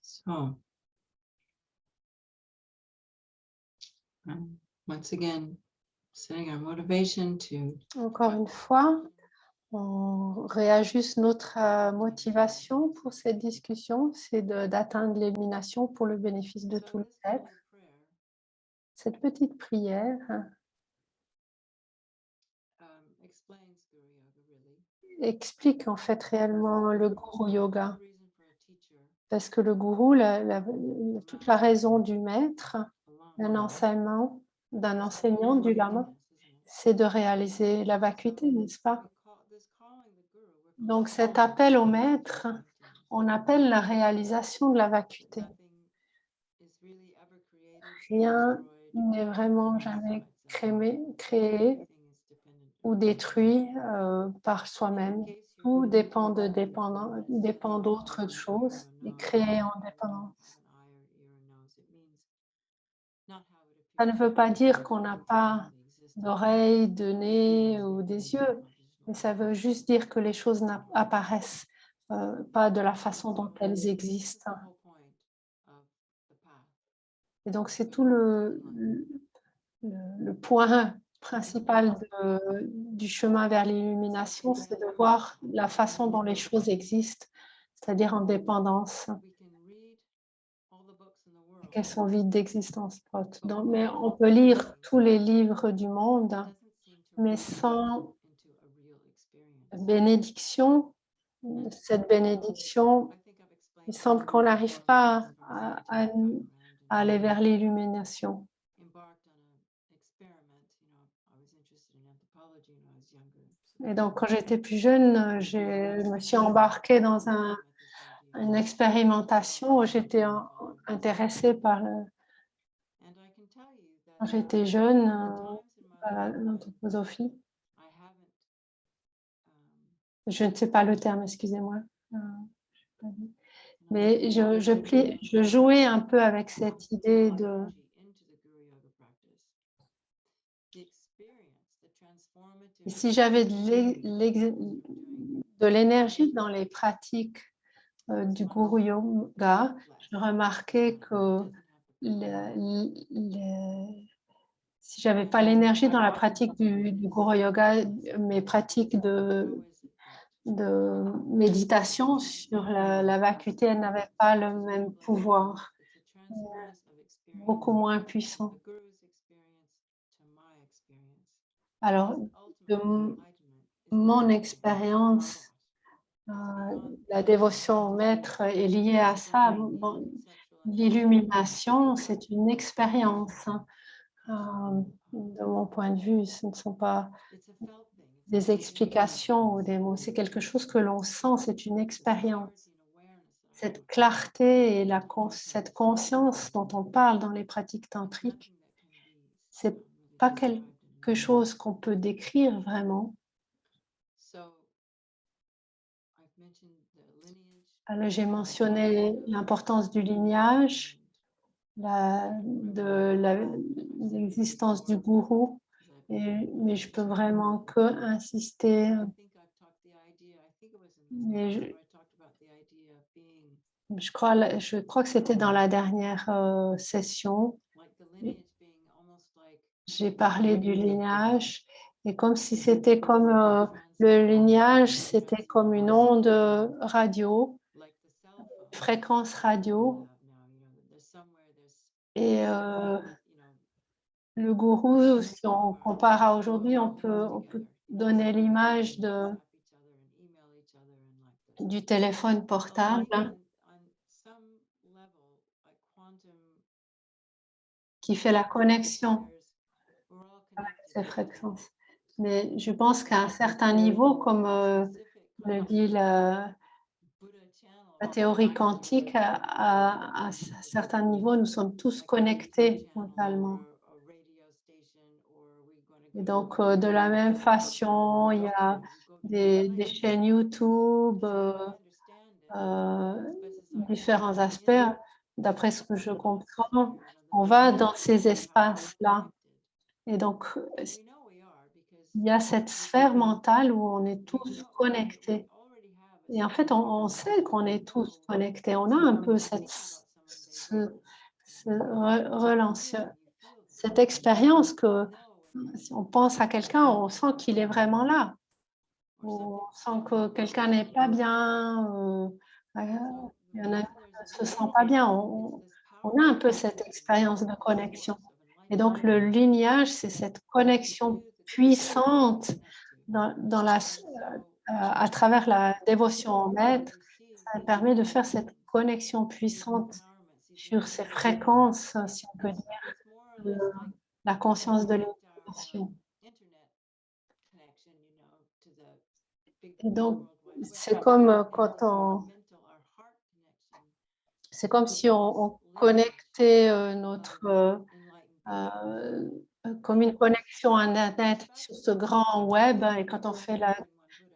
So, once again, setting our motivation to Encore une fois, on réajuste notre motivation pour cette discussion, c'est d'atteindre l'élimination pour le bénéfice de tous les êtres. Cette petite prière explains Guru Yoga really. explique en fait réellement le Guru Yoga. Parce que le gourou, toute la raison du maître, d'un enseignement, d'un enseignant, du lama, c'est de réaliser la vacuité, n'est-ce pas? Donc cet appel au maître, on appelle la réalisation de la vacuité. Rien n'est vraiment jamais créé ou détruit par soi-même. Tout dépend d'autres choses et créé en dépendance. Ça ne veut pas dire qu'on n'a pas d'oreilles, de nez ou des yeux, mais ça veut juste dire que les choses n'apparaissent pas de la façon dont elles existent. Et donc c'est tout le point principal du chemin vers l'illumination, c'est de voir la façon dont les choses existent, c'est-à-dire en dépendance, qu'elles sont vides d'existence. Mais on peut lire tous les livres du monde, mais sans bénédiction, cette bénédiction, il semble qu'on n'arrive pas à aller vers l'illumination. Et donc, quand j'étais plus jeune, je me suis embarquée dans une expérimentation où j'étais intéressée par quand j'étais jeune, l'anthroposophie. Je ne sais pas le terme, excusez-moi. Mais je jouais un peu avec cette idée de si j'avais de l'énergie dans les pratiques du Guru Yoga, je remarquais que si je n'avais pas l'énergie dans la pratique du Guru Yoga, mes pratiques de méditation sur la vacuité, elles n'avaient pas le même pouvoir, beaucoup moins puissant. Alors, de mon expérience, la dévotion au maître est liée à ça. Bon, l'illumination, c'est une expérience. De mon point de vue, ce ne sont pas des explications ou des mots, c'est quelque chose que l'on sent, c'est une expérience. Cette clarté et cette conscience dont on parle dans les pratiques tantriques, c'est pas quelque chose qu'on peut décrire vraiment. Alors, j'ai mentionné l'importance du lignage, de l'existence du gourou, mais je peux vraiment que insister. Mais je crois que c'était dans la dernière session. J'ai parlé du lignage et comme si c'était comme le lignage, c'était comme une onde radio, fréquence radio. Et le gourou, si on compare à aujourd'hui, on peut donner l'image du téléphone portable qui fait la connexion avec ces fréquences. Mais je pense qu'à un certain niveau, comme le dit la théorie quantique, à un certain niveau, nous sommes tous connectés mentalement. Et donc, de la même façon, il y a des chaînes YouTube, différents aspects. D'après ce que je comprends, on va dans ces espaces-là. Et donc, il y a cette sphère mentale où on est tous connectés. Et en fait, on sait qu'on est tous connectés. On a un peu cette expérience que si on pense à quelqu'un, on sent qu'il est vraiment là. On sent que quelqu'un n'est pas bien, il y en a qui ne se sent pas bien. On a un peu cette expérience de connexion. Et donc, le lignage, c'est cette connexion puissante à travers la dévotion au maître. Ça permet de faire cette connexion puissante sur ces fréquences, si on peut dire, de la conscience de l'intention. Et donc, c'est comme c'est comme si on connectait comme une connexion à Internet sur ce grand web. Et quand on fait la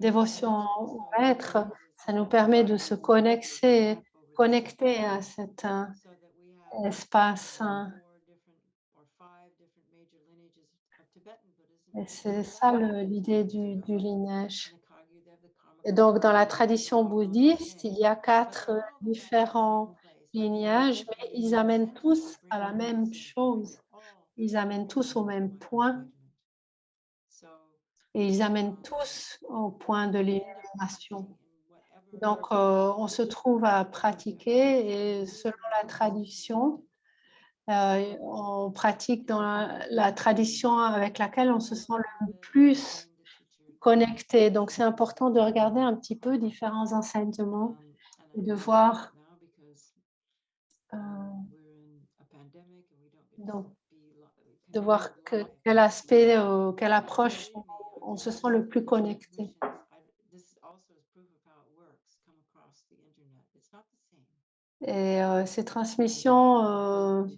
dévotion au maître, ça nous permet de se connecter à cet espace. Et c'est ça l'idée du lignage. Et donc, dans la tradition bouddhiste, il y a 4 différents lignages, mais ils amènent tous à la même chose. Ils amènent tous au même point. Et ils amènent tous au point de l'illumination. Donc, on se trouve à pratiquer et selon la tradition, on pratique dans la tradition avec laquelle on se sent le plus connecté. Donc, c'est important de regarder un petit peu différents enseignements et de voir quel aspect, quelle approche on se sent le plus connecté. Et ces transmissions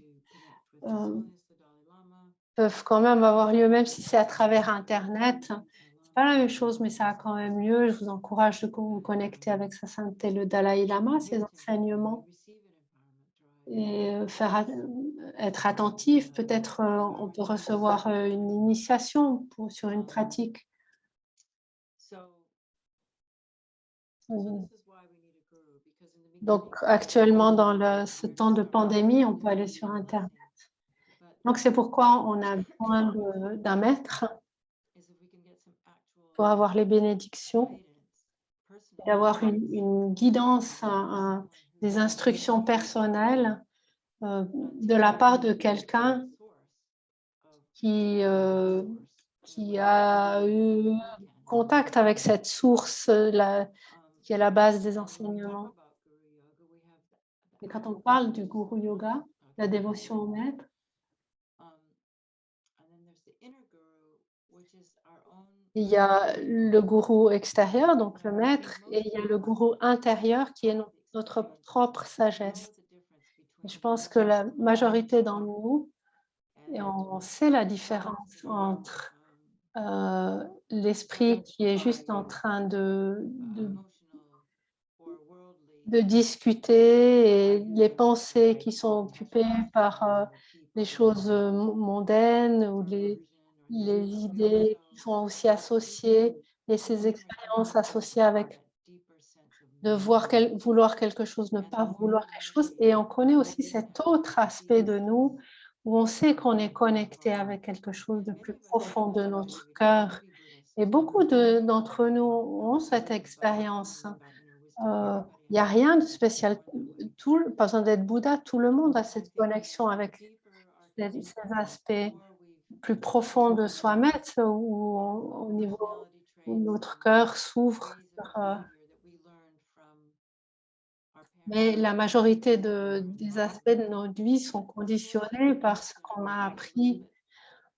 peuvent quand même avoir lieu, même si c'est à travers Internet. C'est pas la même chose, mais ça a quand même lieu. Je vous encourage de vous connecter avec Sa Sainteté le Dalai Lama, ses enseignements, et être attentif. Peut-être on peut recevoir une initiation sur une pratique. Donc, actuellement, dans ce temps de pandémie, on peut aller sur Internet. Donc, c'est pourquoi on a besoin d'un maître pour avoir les bénédictions, d'avoir une guidance, des instructions personnelles de la part de quelqu'un qui a eu contact avec cette source qui est la base des enseignements. Et quand on parle du Guru Yoga, la dévotion au maître, il y a le gourou extérieur, donc le maître, et il y a le gourou intérieur qui est notre propre sagesse. Et je pense que la majorité d'entre nous, et on sait la différence entre l'esprit qui est juste en train de discuter et les pensées qui sont occupées par les choses mondaines ou les idées qui sont aussi associées et ces expériences associées avec de vouloir quelque chose, ne pas vouloir quelque chose. Et on connaît aussi cet autre aspect de nous où on sait qu'on est connecté avec quelque chose de plus profond de notre cœur. Et beaucoup d'entre nous ont cette expérience. Il n'y a rien de spécial. Pas besoin d'être Bouddha, tout le monde a cette connexion avec ces aspects plus profonds de soi-même où au niveau où notre cœur s'ouvre. Mais la majorité des aspects de notre vie sont conditionnés par ce qu'on a appris,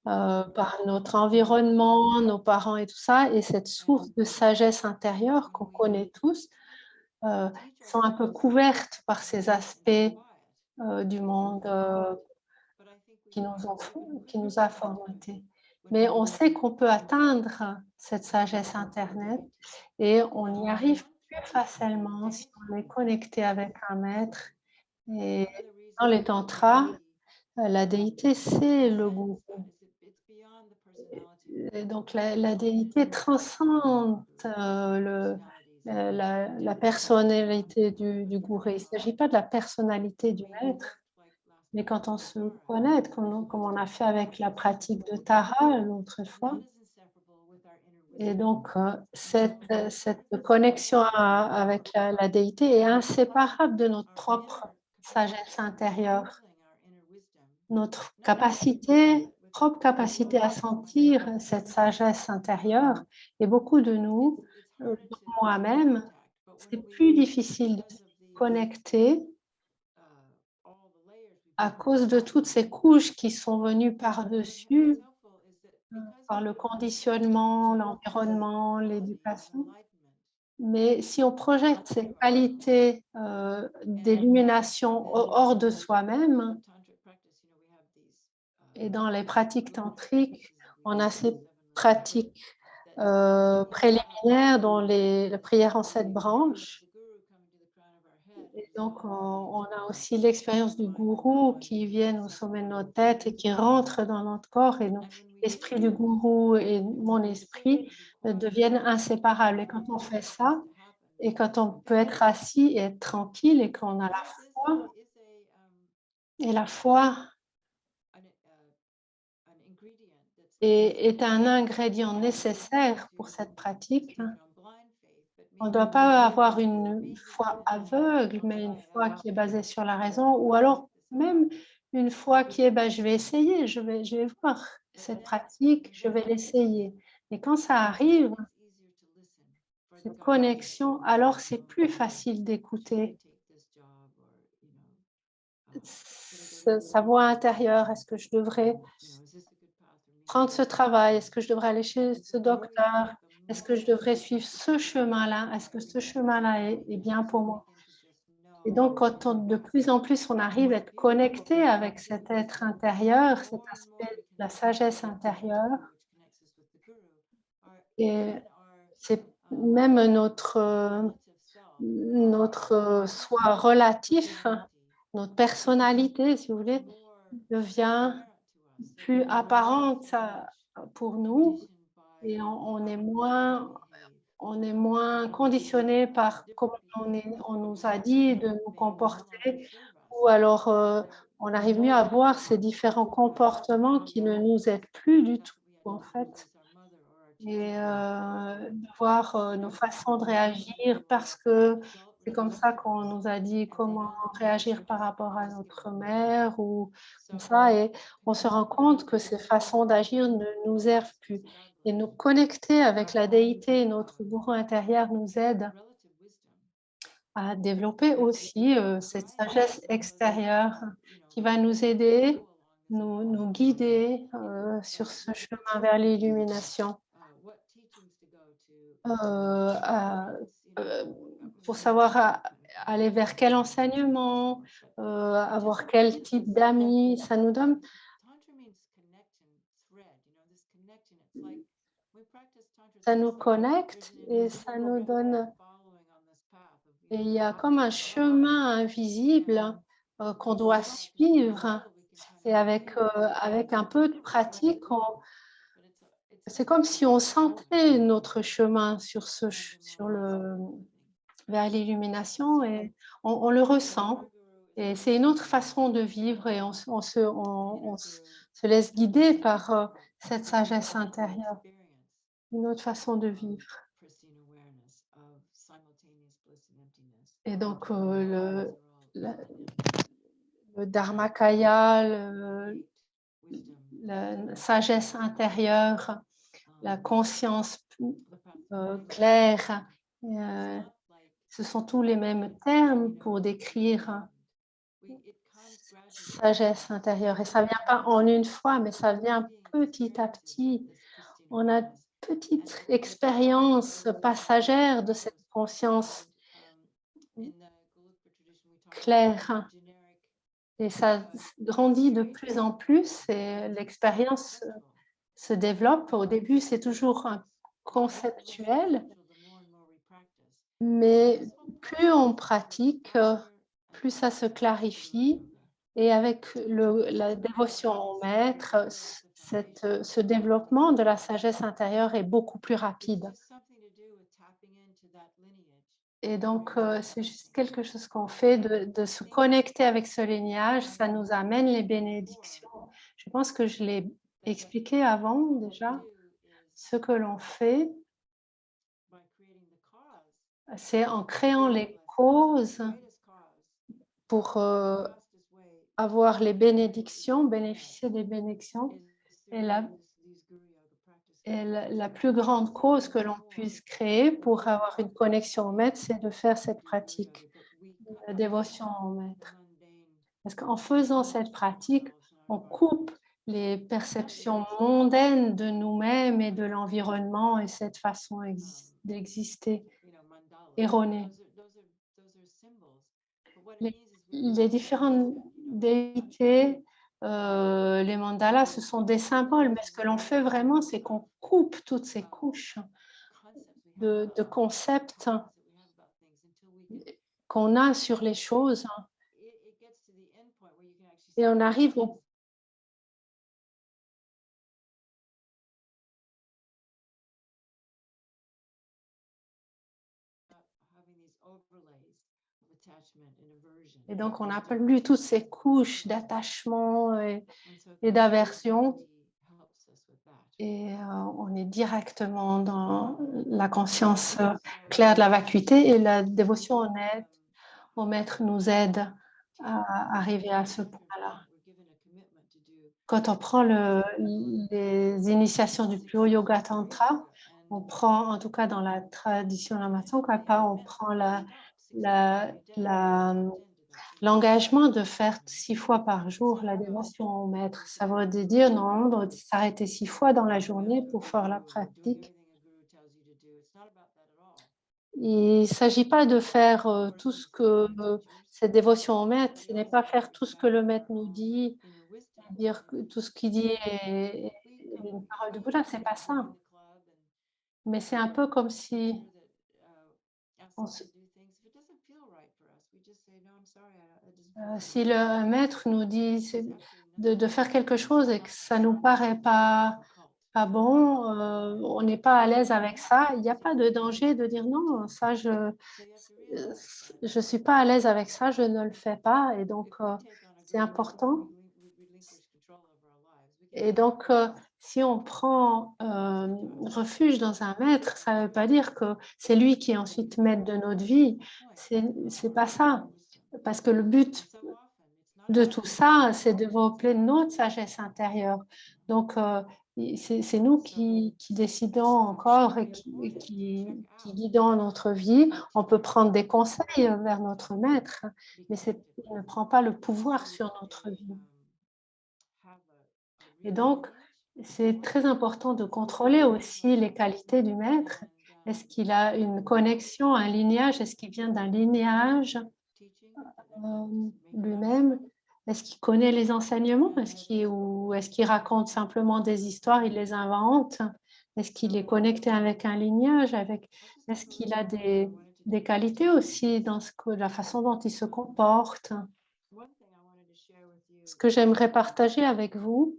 par notre environnement, nos parents et tout ça. Et cette source de sagesse intérieure qu'on connaît tous sont un peu couvertes par ces aspects du monde qui nous a formatés. Mais on sait qu'on peut atteindre cette sagesse Internet et on y arrive plus facilement si on est connecté avec un maître. Et dans les tantras, la déité, c'est le gourou. Et donc la déité transcende la personnalité du gourou. Il ne s'agit pas de la personnalité du maître, mais quand on se connecte, comme on a fait avec la pratique de Tara l'autre fois, et donc cette connexion avec la déité est inséparable de notre propre sagesse intérieure, notre propre capacité à sentir cette sagesse intérieure. Et beaucoup de nous, moi-même, c'est plus difficile de se connecter à cause de toutes ces couches qui sont venues par-dessus, par le conditionnement, l'environnement, l'éducation. Mais si on projette ces qualités d'illumination hors de soi-même, et dans les pratiques tantriques, on a ces pratiques préliminaires dont la prière en 7 branches. Et donc, on a aussi l'expérience du gourou qui vient au sommet de notre tête et qui rentre dans notre corps. Et l'esprit du gourou et mon esprit deviennent inséparables. Et quand on fait ça, et quand on peut être assis et être tranquille et qu'on a la foi, et la foi est un ingrédient nécessaire pour cette pratique. On ne doit pas avoir une foi aveugle, mais une foi qui est basée sur la raison, ou alors même une foi qui est je vais essayer, je vais voir cette pratique, je vais l'essayer. Et quand ça arrive, cette connexion, alors c'est plus facile d'écouter sa voix intérieure. Est-ce que je devrais prendre ce travail? Est-ce que je devrais aller chez ce docteur? Est-ce que je devrais suivre ce chemin-là? Est-ce que ce chemin-là est bien pour moi? Et donc, quand de plus en plus on arrive à être connecté avec cet être intérieur, cet aspect de la sagesse intérieure, et c'est même notre soi relatif, notre personnalité, si vous voulez, devient plus apparente pour nous et on est moins on est moins conditionné par comment on nous a dit de nous comporter, ou alors on arrive mieux à voir ces différents comportements qui ne nous aident plus du tout, en fait. Et de voir nos façons de réagir parce que c'est comme ça qu'on nous a dit comment réagir par rapport à notre mère ou comme ça. Et on se rend compte que ces façons d'agir ne nous servent plus. Et nous connecter avec la déité, notre gourou intérieur nous aide à développer aussi cette sagesse extérieure qui va nous aider, nous guider sur ce chemin vers l'illumination. Pour savoir aller vers quel enseignement, avoir quel type d'amis, ça nous donne. Ça nous connecte et ça nous donne. Et il y a comme un chemin invisible qu'on doit suivre. Et avec un peu de pratique, c'est comme si on sentait notre chemin vers l'illumination et on le ressent. Et c'est une autre façon de vivre et on se laisse guider par cette sagesse intérieure. Une autre façon de vivre. Et donc, le Dharmakaya, la sagesse intérieure, la conscience claire, ce sont tous les mêmes termes pour décrire sagesse intérieure. Et ça ne vient pas en une fois, mais ça vient petit à petit. On a une petite expérience passagère de cette conscience claire. Et ça grandit de plus en plus et l'expérience se développe. Au début, c'est toujours conceptuel, mais plus on pratique, plus ça se clarifie. Et avec la dévotion au maître, ce développement de la sagesse intérieure est beaucoup plus rapide. Et donc, c'est juste quelque chose qu'on fait de se connecter avec ce lignage. Ça nous amène les bénédictions. Je pense que je l'ai expliqué avant déjà. Ce que l'on fait, c'est en créant les causes pour avoir les bénédictions, bénéficier des bénédictions. Et la plus grande cause que l'on puisse créer pour avoir une connexion au maître, c'est de faire cette pratique de dévotion au maître. Parce qu'en faisant cette pratique, on coupe les perceptions mondaines de nous-mêmes et de l'environnement et cette façon d'exister erronée. Les différentes déités, les mandalas, ce sont des symboles, mais ce que l'on fait vraiment, c'est qu'on coupe toutes ces couches de concepts qu'on a sur les choses et on arrive au Et donc, on n'a plus toutes ces couches d'attachement et d'aversion. Et on est directement dans la conscience claire de la vacuité et la dévotion au maître nous aide à arriver à ce point-là. Quand on prend les initiations du Pure Yoga Tantra, on prend, en tout cas dans la tradition Lama-Tsongkhapa, on prend l'engagement de faire 6 fois par jour la dévotion au maître. Ça veut dire non, de s'arrêter 6 fois dans la journée pour faire la pratique. Il ne s'agit pas de faire tout ce que cette dévotion au maître, ce n'est pas faire tout ce que le maître nous dit, dire que tout ce qu'il dit est une parole de Bouddha, c'est pas ça. Mais c'est un peu comme si si le maître nous dit de faire quelque chose et que ça nous paraît pas ah bon, on n'est pas à l'aise avec ça, il n'y a pas de danger de dire non, ça, je ne suis pas à l'aise avec ça, je ne le fais pas. Et donc, c'est important. Et donc, si on prend refuge dans un maître, ça ne veut pas dire que c'est lui qui est ensuite maître de notre vie. C'est pas ça. Parce que le but de tout ça, c'est de développer notre sagesse intérieure. Donc, c'est nous qui décidons encore et qui guidons notre vie. On peut prendre des conseils vers notre maître, mais il ne prend pas le pouvoir sur notre vie. Et donc, c'est très important de contrôler aussi les qualités du maître. Est-ce qu'il a une connexion, un lignage? Est-ce qu'il vient d'un lignage lui-même? Est-ce qu'il connaît les enseignements? Est-ce qu'il raconte simplement des histoires, il les invente? Est-ce qu'il est connecté avec un lignage? Est-ce qu'il a des qualités aussi dans la façon dont il se comporte? Ce que j'aimerais partager avec vous,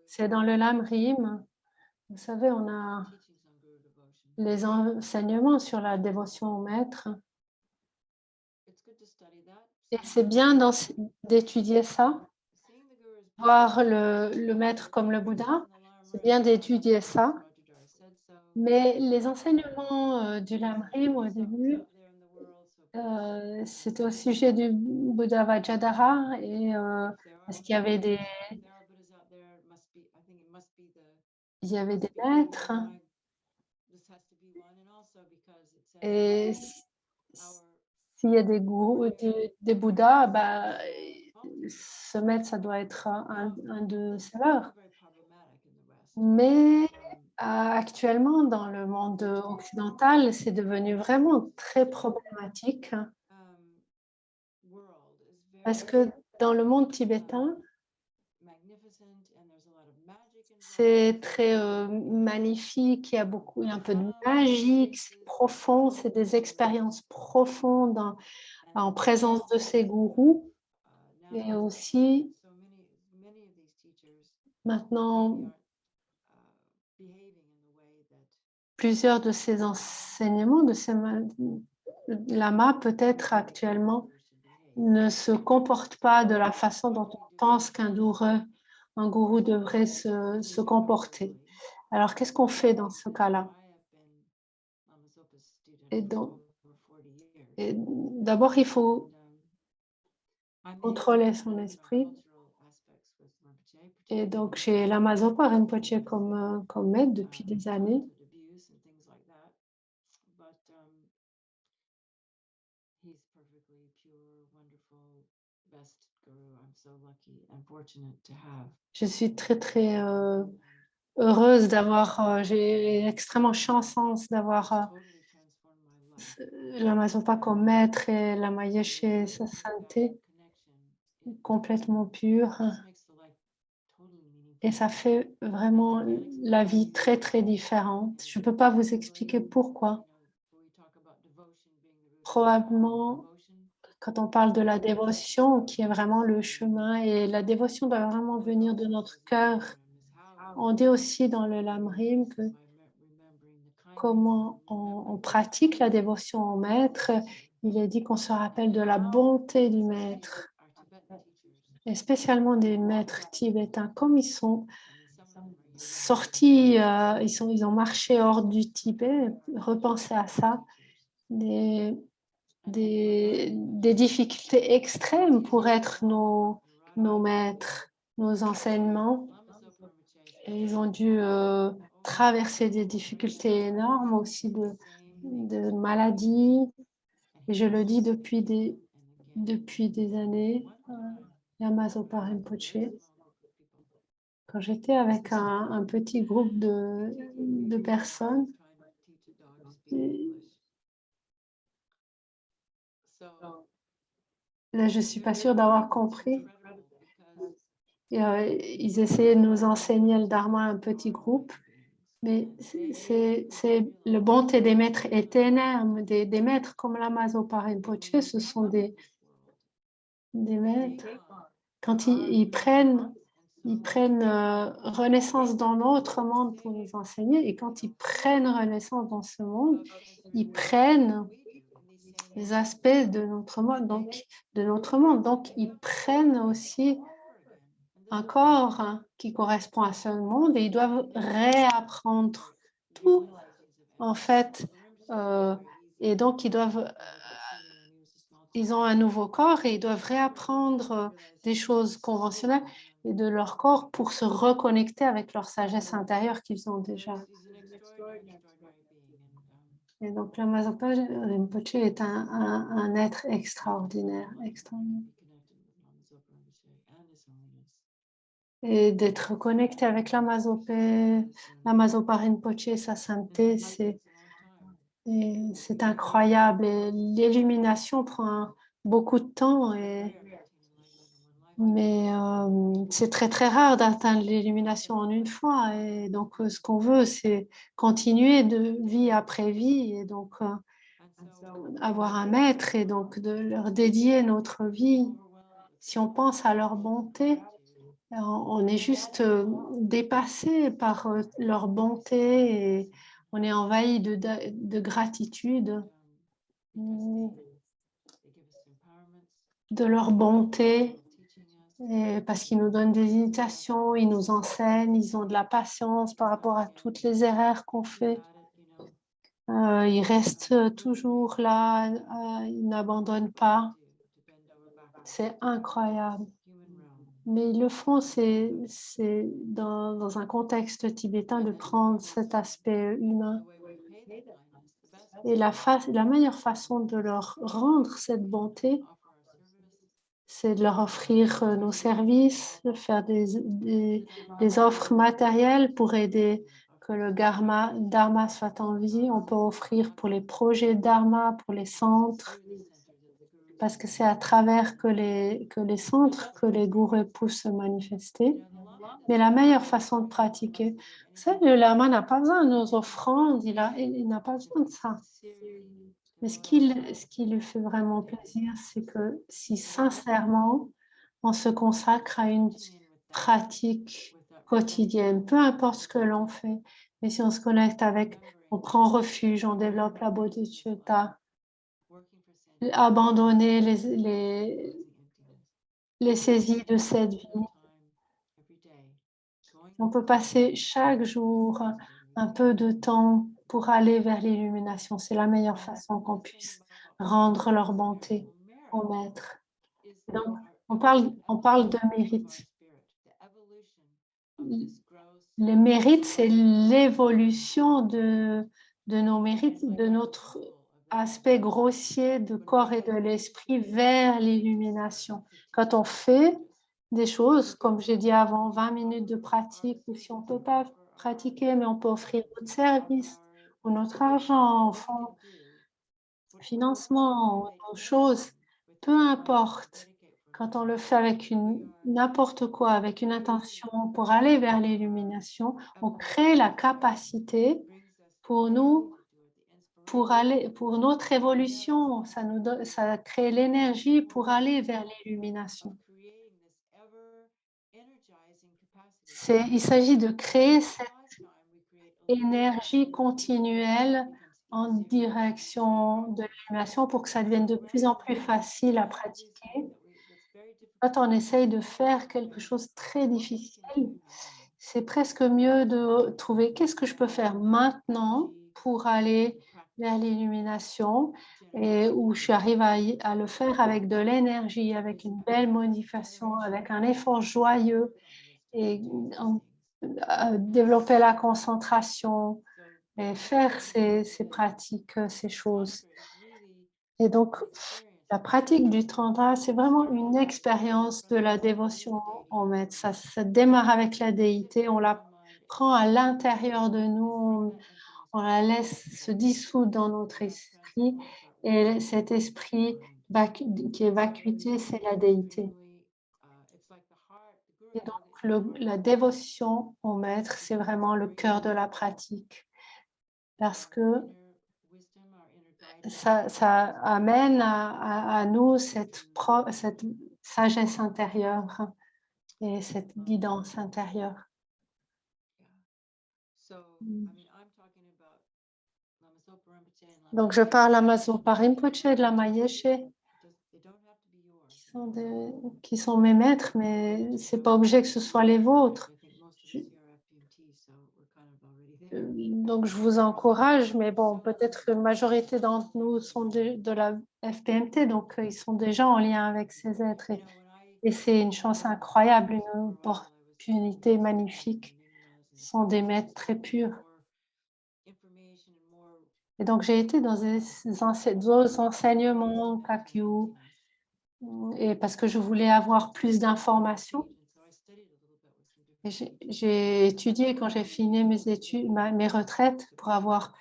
c'est dans le Lamrim. Vous savez, on a les enseignements sur la dévotion au maître. Et c'est bien d'étudier ça, voir le maître comme le Bouddha. C'est bien d'étudier ça. Mais les enseignements du Lamrim au début, c'était au sujet du Bouddha Vajradhara et est-ce qu'il y avait des maîtres et s'il y a des gourous, des Bouddhas, bah, ce maître, ça doit être un de ces leurs. Mais actuellement, dans le monde occidental, c'est devenu vraiment très problématique parce que dans le monde tibétain, c'est très magnifique, il y a un peu de magie, c'est profond, c'est des expériences profondes en présence de ces gourous. Et aussi, maintenant, plusieurs de ces enseignements, de ces lamas, peut-être actuellement, ne se comportent pas de la façon dont on pense qu'un gourou devrait se comporter. Alors, qu'est-ce qu'on fait dans ce cas-là? Et d'abord, il faut contrôler son esprit. Et donc, j'ai Lama Zopa Rinpoche comme maître depuis des années. Je suis très, très heureuse d'avoir, j'ai extrêmement chanceuse d'avoir Lama Zopa comme maître et Lama Yeshe sa sainteté complètement pure. Et ça fait vraiment la vie très, très différente. Je ne peux pas vous expliquer pourquoi. Probablement, quand on parle de la dévotion, qui est vraiment le chemin, et la dévotion doit vraiment venir de notre cœur. On dit aussi dans le Lamrim que comment on pratique la dévotion au maître, il est dit qu'on se rappelle de la bonté du maître, et spécialement des maîtres tibétains, comme ils sont sortis, ils ont marché hors du Tibet, repensez à ça, des difficultés extrêmes pour être nos maîtres, nos enseignements. Et ils ont dû traverser des difficultés énormes aussi de maladies. Et je le dis depuis des années, Lama Zopa Rinpoche. Quand j'étais avec un petit groupe de personnes, là, je ne suis pas sûre d'avoir compris. Et, ils essayaient de nous enseigner le Dharma à un petit groupe. Mais c'est le bonté des maîtres est énorme. Des maîtres comme Lama Zopa Rinpoche, ce sont des maîtres, quand ils prennent renaissance dans notre monde pour nous enseigner, et quand ils prennent renaissance dans ce monde, ils prennent les aspects de notre monde, donc ils prennent aussi un corps qui correspond à ce monde et ils doivent réapprendre tout en fait, et donc ils ont un nouveau corps et ils doivent réapprendre des choses conventionnelles et de leur corps pour se reconnecter avec leur sagesse intérieure qu'ils ont déjà. Et donc, l'Amazopa Rinpoche est un être extraordinaire, extraordinaire. Et d'être connecté avec l'Amazopa Rinpoche, sa sainteté, c'est incroyable. Et l'illumination prend beaucoup de temps, mais c'est très très rare d'atteindre l'illumination en une fois. Et donc, ce qu'on veut, c'est continuer de vie après vie. Et donc, avoir un maître et donc de leur dédier notre vie. Si on pense à leur bonté, on est juste dépassé par leur bonté et on est envahi de gratitude de leur bonté, et parce qu'ils nous donnent des initiations, ils nous enseignent, ils ont de la patience par rapport à toutes les erreurs qu'on fait. Ils restent toujours là, ils n'abandonnent pas. C'est incroyable. Mais ils le font, c'est dans un contexte tibétain de prendre cet aspect humain. Et la meilleure façon de leur rendre cette bonté, c'est de leur offrir nos services, de faire des offres matérielles pour aider que le dharma soit en vie. On peut offrir pour les projets dharma, pour les centres, parce que c'est à travers que les centres que les gourous peuvent se manifester. Mais la meilleure façon de pratiquer, le lama n'a pas besoin de nos offrandes, il n'a pas besoin de ça. Mais ce qui lui fait vraiment plaisir, c'est que si sincèrement, on se consacre à une pratique quotidienne, peu importe ce que l'on fait, mais si on se connecte on prend refuge, on développe la bodhicitta, abandonner les saisies de cette vie. On peut passer chaque jour un peu de temps pour aller vers l'illumination. C'est la meilleure façon qu'on puisse rendre leur bonté au maître. Donc, on parle de mérite. Les mérites, c'est l'évolution de nos mérites, de notre aspect grossier de corps et de l'esprit vers l'illumination. Quand on fait des choses, comme j'ai dit avant, 20 minutes de pratique, ou si on ne peut pas pratiquer, mais on peut offrir notre service ou notre argent, enfin, financement, ou choses, peu importe. Quand on le fait avec n'importe quoi, avec une intention pour aller vers l'illumination, on crée la capacité pour nous, pour notre évolution, ça crée l'énergie pour aller vers l'illumination. Il s'agit de créer cette énergie continuelle en direction de l'illumination pour que ça devienne de plus en plus facile à pratiquer. Quand on essaye de faire quelque chose de très difficile, c'est presque mieux de trouver qu'est-ce que je peux faire maintenant pour aller vers l'illumination et où je arrive à le faire avec de l'énergie, avec une belle motivation, avec un effort joyeux et développer la concentration et faire ces pratiques, ces choses. Et donc, la pratique du Tantra, c'est vraiment une expérience de la dévotion au maître. Ça démarre avec la déité, on la prend à l'intérieur de nous, on la laisse se dissoudre dans notre esprit et cet esprit qui est vacuité, c'est la déité. Et donc, la dévotion au maître, c'est vraiment le cœur de la pratique parce que ça amène à nous cette sagesse intérieure et cette guidance intérieure. So, I Mm. mean, I'm talking about Lama Zopa Rinpoche and Lama Donc, je Yeshe. parle Lama Zopa Rinpoche et de Lama Yeshe, They don't have to be yours. qui sont mes maîtres, mais ce n'est pas obligé que ce soit les vôtres. I think most of us here are FPMT, so we're kind of already there. Donc, je vous encourage, mais bon, peut-être que la majorité d'entre nous sont de la FPMT, donc ils sont déjà en lien avec ces êtres. Et c'est une chance incroyable, une opportunité magnifique. Ce sont des maîtres très purs. Et donc, j'ai été dans d'autres enseignements, Kakyu, et parce que je voulais avoir plus d'informations. Et j'ai étudié quand j'ai fini mes études, mes retraites,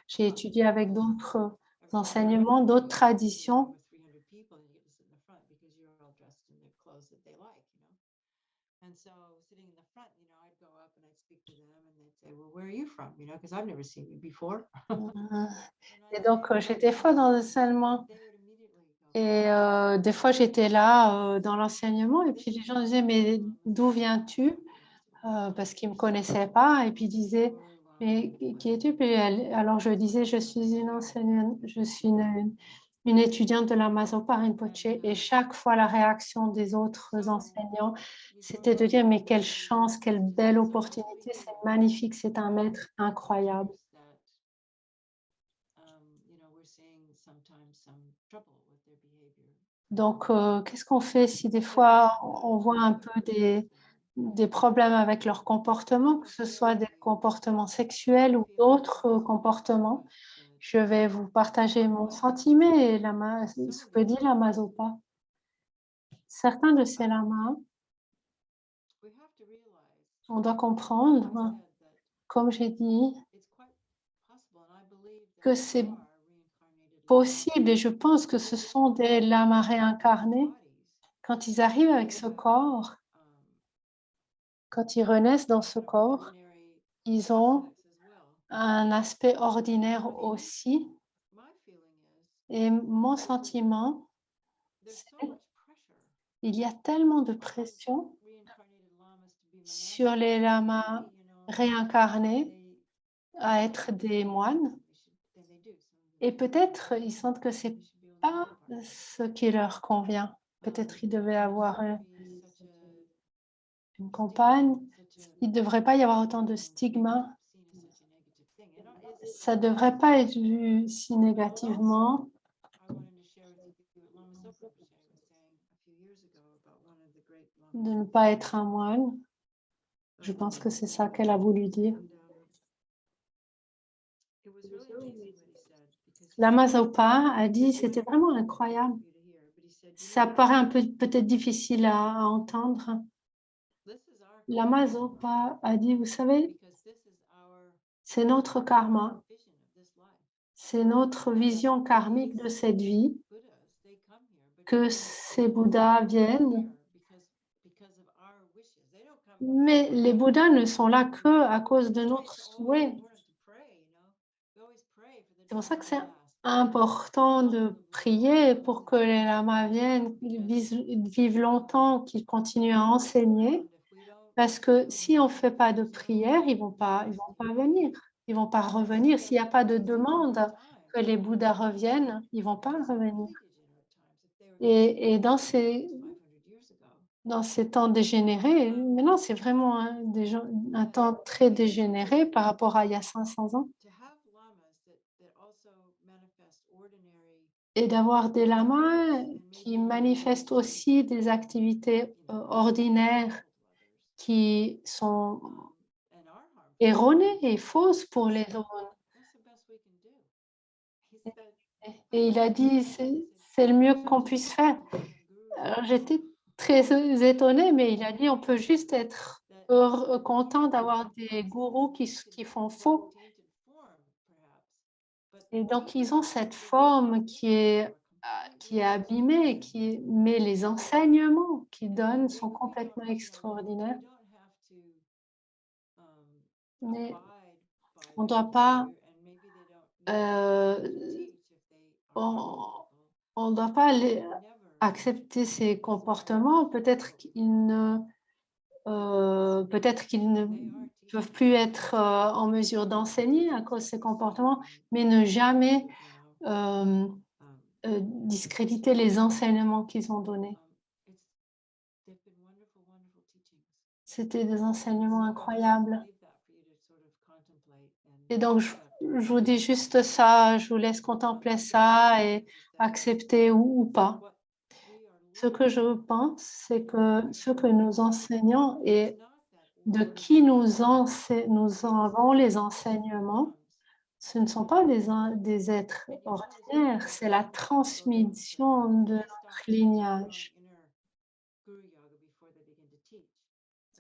j'ai étudié avec d'autres enseignements, d'autres traditions. And so sitting in the front, I'd go up and I'd speak to them and they'd say, well, where are you from? Because I've never seen you before. Et donc, j'étais des fois dans l'enseignement et des fois, j'étais là dans l'enseignement et puis les gens disaient, mais d'où viens-tu? Parce qu'ils ne me connaissaient pas et puis ils disaient, mais qui es-tu? Alors, je disais, je suis une enseignante, je suis une étudiante de Lama Zopa Rinpoche et chaque fois, la réaction des autres enseignants, c'était de dire, mais quelle chance, quelle belle opportunité, c'est magnifique, c'est un maître incroyable. Donc, qu'est-ce qu'on fait si des fois on voit un peu des problèmes avec leur comportement, que ce soit des comportements sexuels ou d'autres comportements? Je vais vous partager mon sentiment et ce que dit Lama Zopa. Certains de ces lamas, on doit comprendre, comme j'ai dit, que c'est possible, et je pense que ce sont des lamas réincarnés, quand ils arrivent avec ce corps, quand ils renaissent dans ce corps, ils ont un aspect ordinaire aussi. Et mon sentiment, c'est il y a tellement de pression sur les lamas réincarnés à être des moines. Et peut-être ils sentent que ce n'est pas ce qui leur convient. Peut-être ils devaient avoir une compagne. Il ne devrait pas y avoir autant de stigma. Ça ne devrait pas être vu si négativement. De ne pas être un moine. Je pense que c'est ça qu'elle a voulu dire. Lama Zopa a dit, c'était vraiment incroyable. Ça paraît un peu peut-être difficile à entendre. Lama Zopa a dit, vous savez, c'est notre karma, c'est notre vision karmique de cette vie, que ces Bouddhas viennent. Mais les Bouddhas ne sont là que à cause de notre souhait. C'est pour ça que c'est important de prier pour que les lamas viennent, vivent longtemps, qu'ils continuent à enseigner. Parce que si on ne fait pas de prière, ils vont pas venir. Ils ne vont pas revenir. S'il n'y a pas de demande que les Bouddhas reviennent, ils ne vont pas revenir. Et dans ces temps dégénérés, maintenant c'est vraiment un temps très dégénéré par rapport à il y a 500 ans. Et d'avoir des lamas qui manifestent aussi des activités ordinaires qui sont erronées et fausses pour les autres. Et il a dit, c'est le mieux qu'on puisse faire. Alors j'étais très étonnée, mais il a dit, on peut juste être content d'avoir des gourous qui font faux. Et donc, ils ont cette forme qui est abîmée, mais les enseignements qu'ils donnent sont complètement extraordinaires. Mais on ne doit pas on doit pas accepter ces comportements, peut-être qu'ils ne peuvent plus être en mesure d'enseigner à cause de ces comportements, mais ne jamais discréditer les enseignements qu'ils ont donnés. C'était des enseignements incroyables. Et donc, je vous dis juste ça, je vous laisse contempler ça et accepter ou pas. Ce que je pense, c'est que ce que nous enseignons et de qui nous avons les enseignements, ce ne sont pas des êtres ordinaires, c'est la transmission de notre lignage.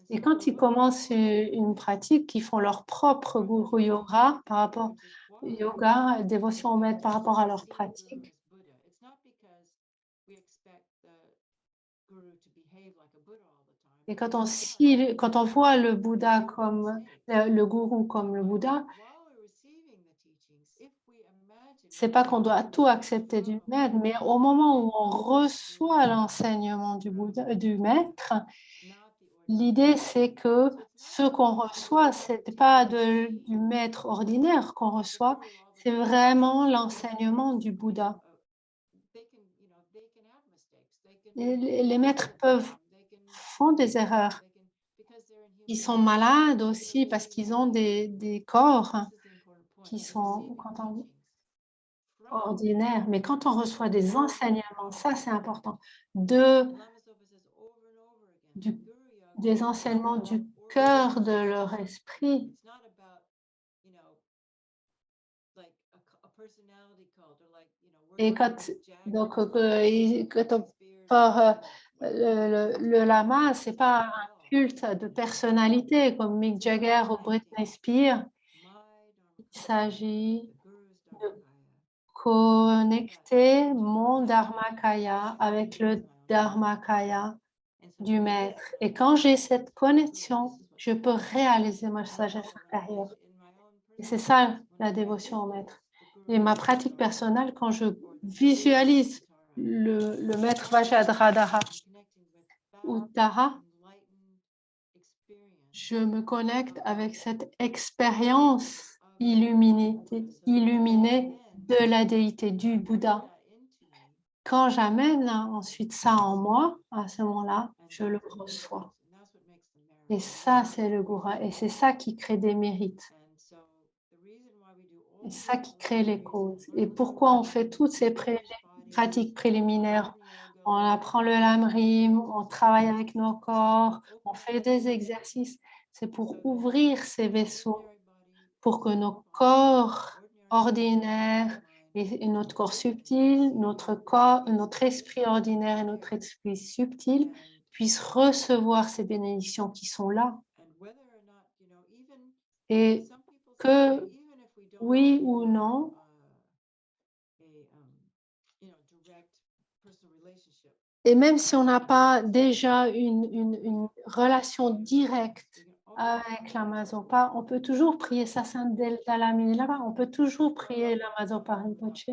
Et quand ils commencent une pratique, ils font leur propre guru yoga par rapport yoga, dévotion au maître par rapport à leur pratique. Et quand on voit le Bouddha comme le gourou comme le Bouddha, c'est pas qu'on doit tout accepter du maître, mais au moment où on reçoit l'enseignement du Bouddha, du maître, l'idée c'est que ce qu'on reçoit, c'est pas du maître ordinaire qu'on reçoit, c'est vraiment l'enseignement du Bouddha. Et les maîtres font des erreurs. Ils sont malades aussi parce qu'ils ont des corps qui sont ordinaires. Mais quand on reçoit des enseignements, ça c'est important, des enseignements du cœur de leur esprit. Et quand on part le lama, c'est pas un culte de personnalité comme Mick Jagger ou Britney Spears. Il s'agit de connecter mon Dharmakaya avec le Dharmakaya du maître. Et quand j'ai cette connexion, je peux réaliser ma sagesse intérieure. Et c'est ça la dévotion au maître. Et ma pratique personnelle, quand je visualise le maître Vajradhara ou Tara, je me connecte avec cette expérience illuminée de la déité, du Bouddha. Quand j'amène ensuite ça en moi, à ce moment-là, je le reçois. Et ça, c'est le Gura. Et c'est ça qui crée des mérites. Et ça qui crée les causes. Et pourquoi on fait toutes ces pratiques préliminaires? On apprend le lamrim, on travaille avec nos corps, on fait des exercices. C'est pour ouvrir ces vaisseaux, pour que nos corps ordinaires et notre corps subtil, notre esprit ordinaire et notre esprit subtil puissent recevoir ces bénédictions qui sont là. Et que, oui ou non, et même si on n'a pas déjà une relation directe avec la Mazopa, on peut toujours prier Sassane Del Dalai Lama, on peut toujours prier la Mazopa Rinpoche.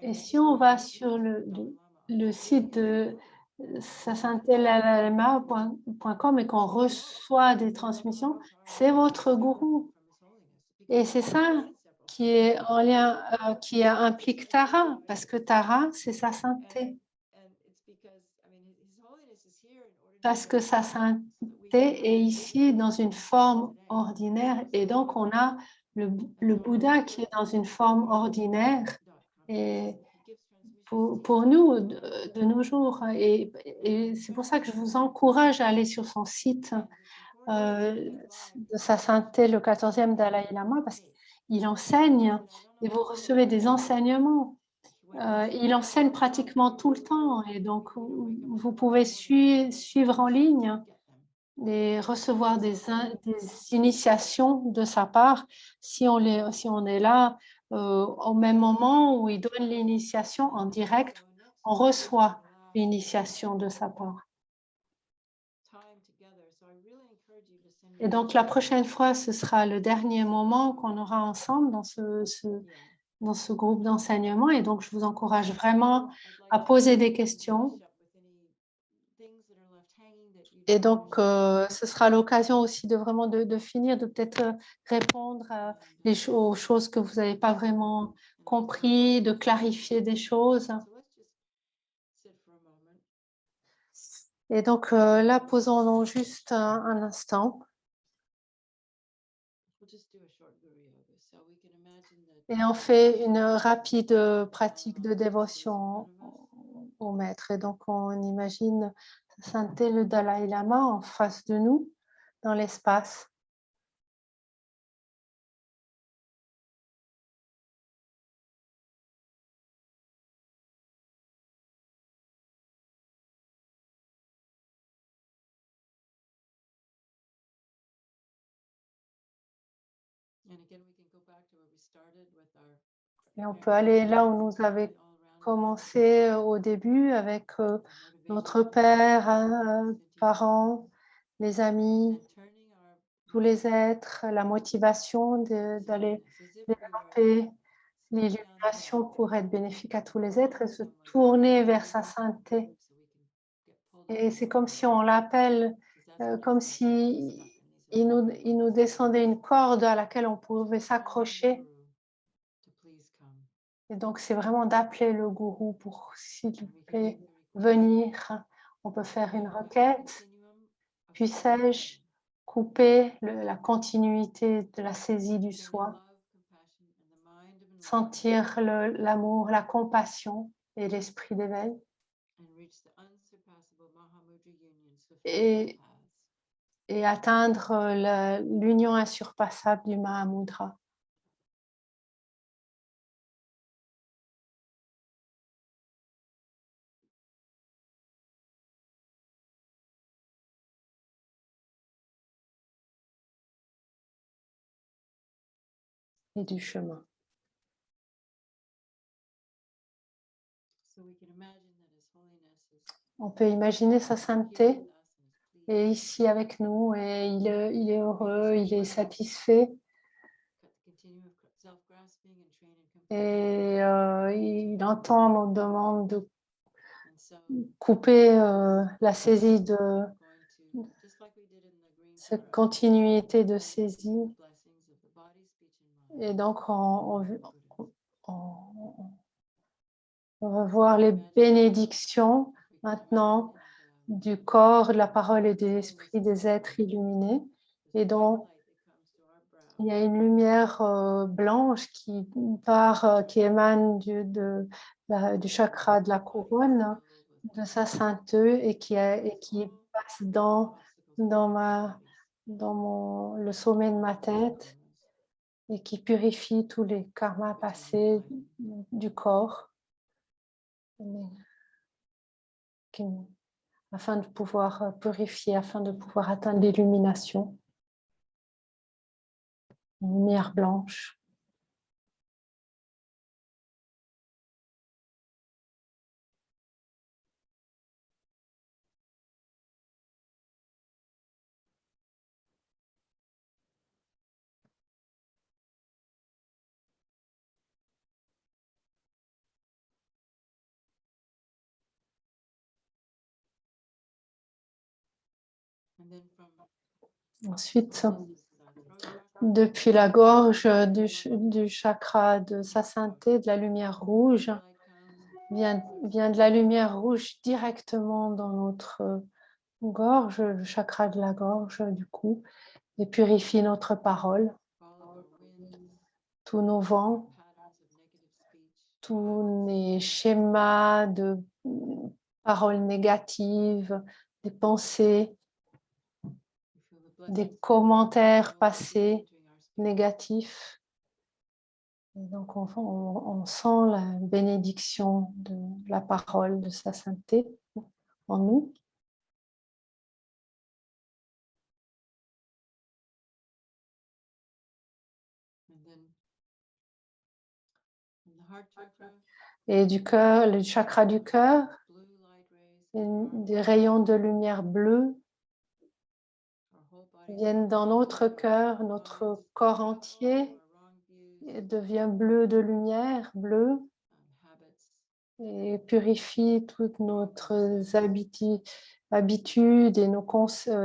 Et si on va sur le site de sassantelalama.com et qu'on reçoit des transmissions, c'est votre gourou. Et c'est ça qui est en lien, qui implique Tara, parce que Tara, c'est sa sainteté. Parce que sa sainteté est ici dans une forme ordinaire, et donc on a le Bouddha qui est dans une forme ordinaire. Et pour nous, de nos jours, et c'est pour ça que je vous encourage à aller sur son site de sa sainteté, le 14e Dalai Lama, parce qu'il enseigne et vous recevez des enseignements. Il enseigne pratiquement tout le temps et donc vous pouvez suivre en ligne et recevoir des initiations de sa part si on est là au même moment où il donne l'initiation en direct, on reçoit l'initiation de sa part. Et donc, la prochaine fois, ce sera le dernier moment qu'on aura ensemble dans dans ce groupe d'enseignement et donc je vous encourage vraiment à poser des questions. Et donc, ce sera l'occasion aussi de vraiment de finir, de peut-être répondre à aux choses que vous n'avez pas vraiment compris, de clarifier des choses. Et donc, là, posons-nous juste un instant. Et on fait une rapide pratique de dévotion au maître. Et donc, on imagine Sa Sainteté le Dalai Lama en face de nous, dans l'espace. Et on peut aller là où nous avons commencé au début avec notre père, parents, les amis, tous les êtres, la motivation d'aller développer l'illumination pour être bénéfique à tous les êtres et se tourner vers sa sainteté. Et c'est comme si on l'appelle, comme si il nous descendait une corde à laquelle on pouvait s'accrocher. Et donc, c'est vraiment d'appeler le gourou pour, s'il vous plaît, venir. On peut faire une requête. Puissais-je couper la continuité de la saisie du soi, sentir l'amour, la compassion et l'esprit d'éveil et atteindre l'union insurpassable du Mahamudra. Et du chemin. On peut imaginer sa sainteté est ici avec nous et il est heureux, il est satisfait. Et il entend nos demandes de couper la saisie de cette continuité de saisie. Et donc, on va voir les bénédictions maintenant du corps, de la parole et de l'esprit des êtres illuminés. Et donc, il y a une lumière blanche qui part, qui émane du chakra de la couronne, de sa sainteté et qui passe dans le sommet de ma tête et qui purifie tous les karmas passés du corps afin de pouvoir purifier, afin de pouvoir atteindre l'illumination. Une lumière blanche. Ensuite, depuis la gorge du chakra de sa sainteté, de la lumière rouge, vient de la lumière rouge directement dans notre gorge, le chakra de la gorge du coup, et purifie notre parole, tous nos vents, tous les schémas de paroles négatives, des pensées, des commentaires passés négatifs. Et donc, on sent la bénédiction de la parole de sa sainteté en nous. Et du cœur, le chakra du cœur, des rayons de lumière bleue viennent dans notre cœur, notre corps entier, devient bleu de lumière, bleu, habits, et purifie toutes notre habitudes et nos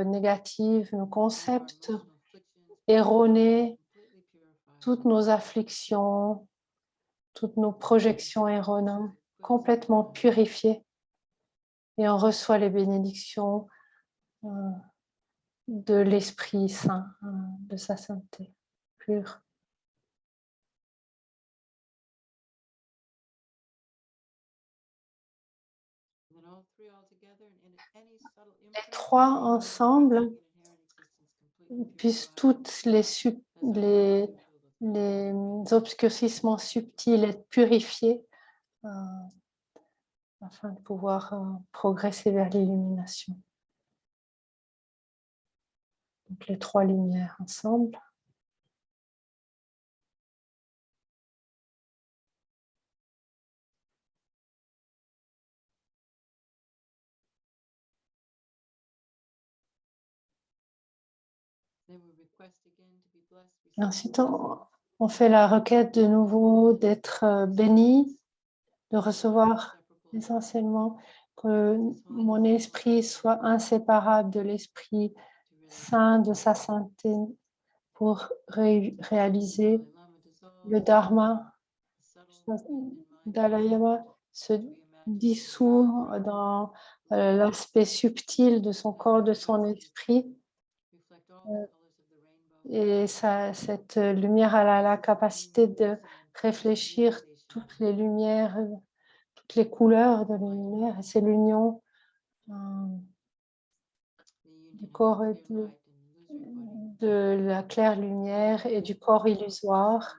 négatives, nos concepts erronés, toutes nos afflictions, toutes nos projections erronées, complètement purifiées. Et on reçoit les bénédictions de l'Esprit Saint, de sa sainteté pure. Les trois ensemble, puissent toutes les obscurcissements subtils être purifiés afin de pouvoir progresser vers l'illumination. Donc les trois lumières ensemble. Et ensuite, on fait la requête de nouveau d'être béni, de recevoir essentiellement que mon esprit soit inséparable de l'Esprit Saint, de sa sainteté, pour réaliser le Dharma. Dalai Lama se dissout dans l'aspect subtil de son corps, de son esprit. Et cette lumière a la capacité de réfléchir toutes les lumières, toutes les couleurs de la lumière. Et c'est l'union du corps et de la claire lumière et du corps illusoire.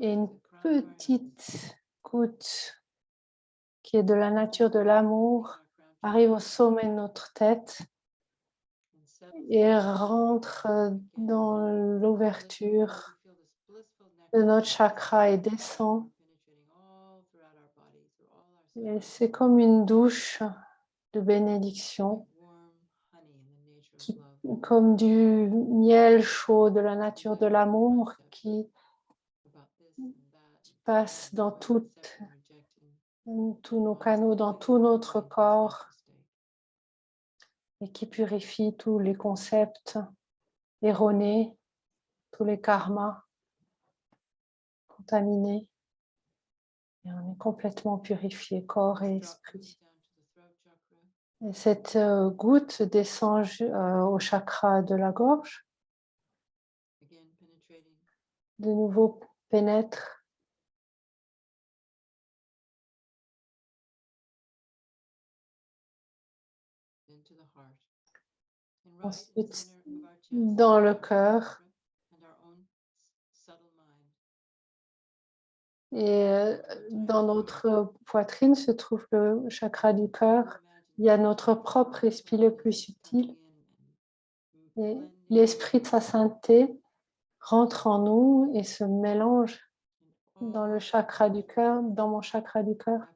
Et une petite goutte qui est de la nature de l'amour arrive au sommet de notre tête et rentre dans l'ouverture de notre chakra et descend. Et c'est comme une douche de bénédiction, comme du miel chaud de la nature de l'amour qui passe dans tous nos canaux, dans tout notre corps et qui purifie tous les concepts erronés, tous les karmas contaminés. Et on est complètement purifié, corps et esprit. Et cette goutte descend au chakra de la gorge. De nouveau pénètre ensuite dans le cœur. Et dans notre poitrine se trouve le chakra du cœur. Il y a notre propre esprit le plus subtil. Et l'esprit de sa sainteté rentre en nous et se mélange dans le chakra du cœur, dans mon chakra du cœur.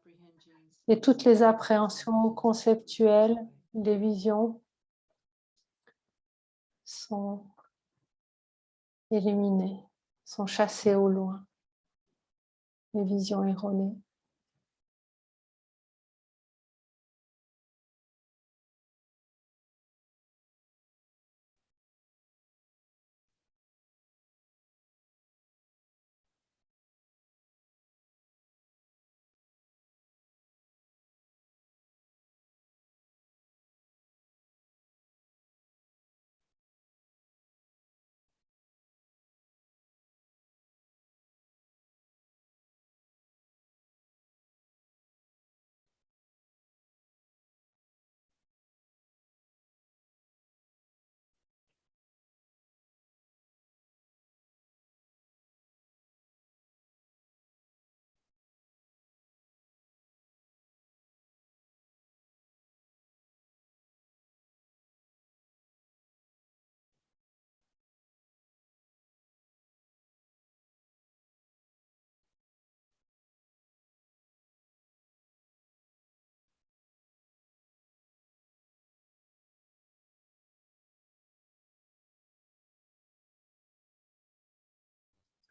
Et toutes les appréhensions conceptuelles, les visions sont éliminées, sont chassées au loin. Les visions erronées.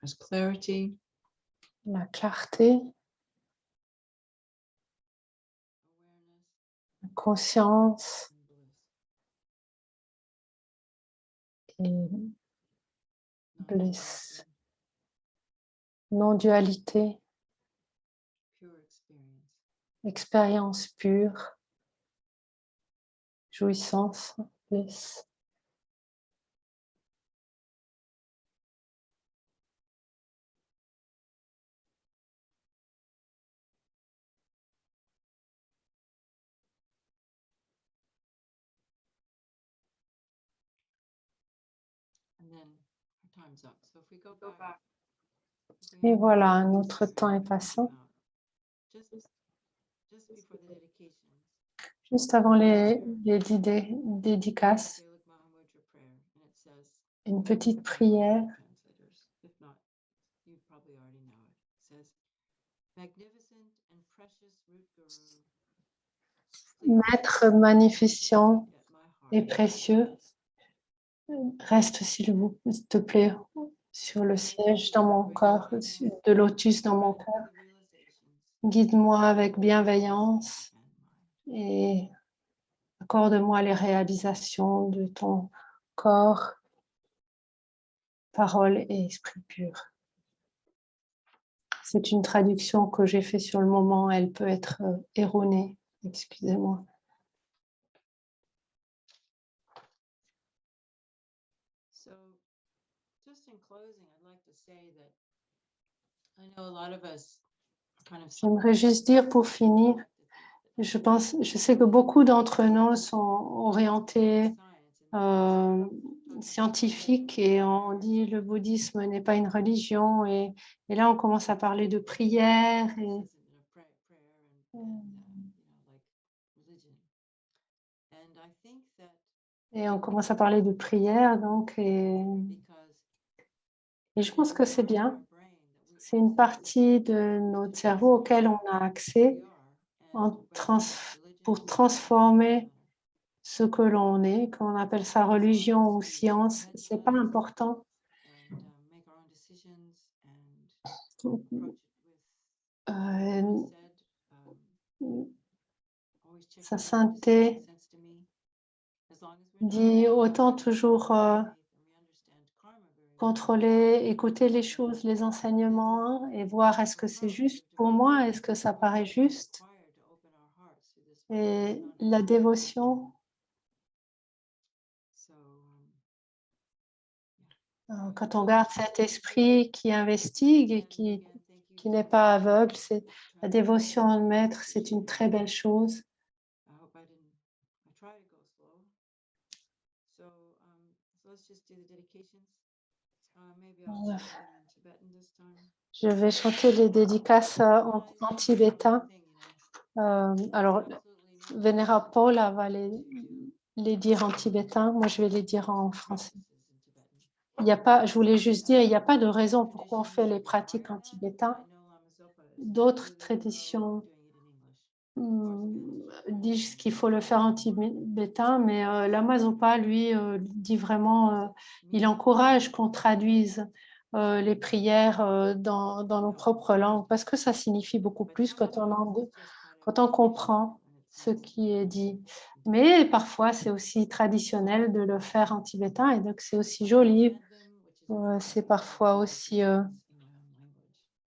as clarity, la clarté, awareness, la conscience and et bliss, non-duality, non-dualité, pure experience. expérience pure, jouissance, bliss. And then our time's up. So if we go back, if we Et have voilà, a un minute autre to temps est think passant. about just before the dedications, Juste avant les dédicaces, Salic Mahamudra prayer, and it says, une petite by one of prière. the translators, if not, you probably already know it. It says, magnificent and precious root guru, please Maître rest magnificent at my heart. et précieux, reste s'il vous te plaît sur le siège dans mon corps, de lotus dans mon cœur. Guide-moi avec bienveillance et accorde-moi les réalisations de ton corps, parole et esprit pur. C'est une traduction que j'ai faite sur le moment, elle peut être erronée, excusez-moi. So, just in closing, I'd like to say that I know a lot of us kind of J'aimerais juste dire pour finir, je sais que beaucoup d'entre nous sont orientés scientifiques et on dit le bouddhisme n'est pas une religion et là on commence à parler de prière et on commence à parler de prière donc et je pense que c'est bien. C'est une partie de notre cerveau auquel on a accès pour transformer ce que l'on est, qu'on appelle ça religion ou science, c'est pas important. Sa sainteté dit autant toujours contrôler, écouter les choses, les enseignements et voir est-ce que c'est juste pour moi, est-ce que ça paraît juste. Et la dévotion, quand on garde cet esprit qui investigue et qui n'est pas aveugle, c'est la dévotion au maître, c'est une très belle chose. Je vais chanter les dédicaces en tibétain. Alors, Vénérable Paula va les dire en tibétain. Moi, je vais les dire en français. Je voulais juste dire, il n'y a pas de raison pourquoi on fait les pratiques en tibétain. D'autres traditions disent qu'il faut le faire en tibétain, mais Lama Zopa, lui, dit vraiment, il encourage qu'on traduise les prières dans nos propres langues, parce que ça signifie beaucoup plus quand on comprend ce qui est dit. Mais parfois, c'est aussi traditionnel de le faire en tibétain, et donc c'est aussi joli. C'est parfois aussi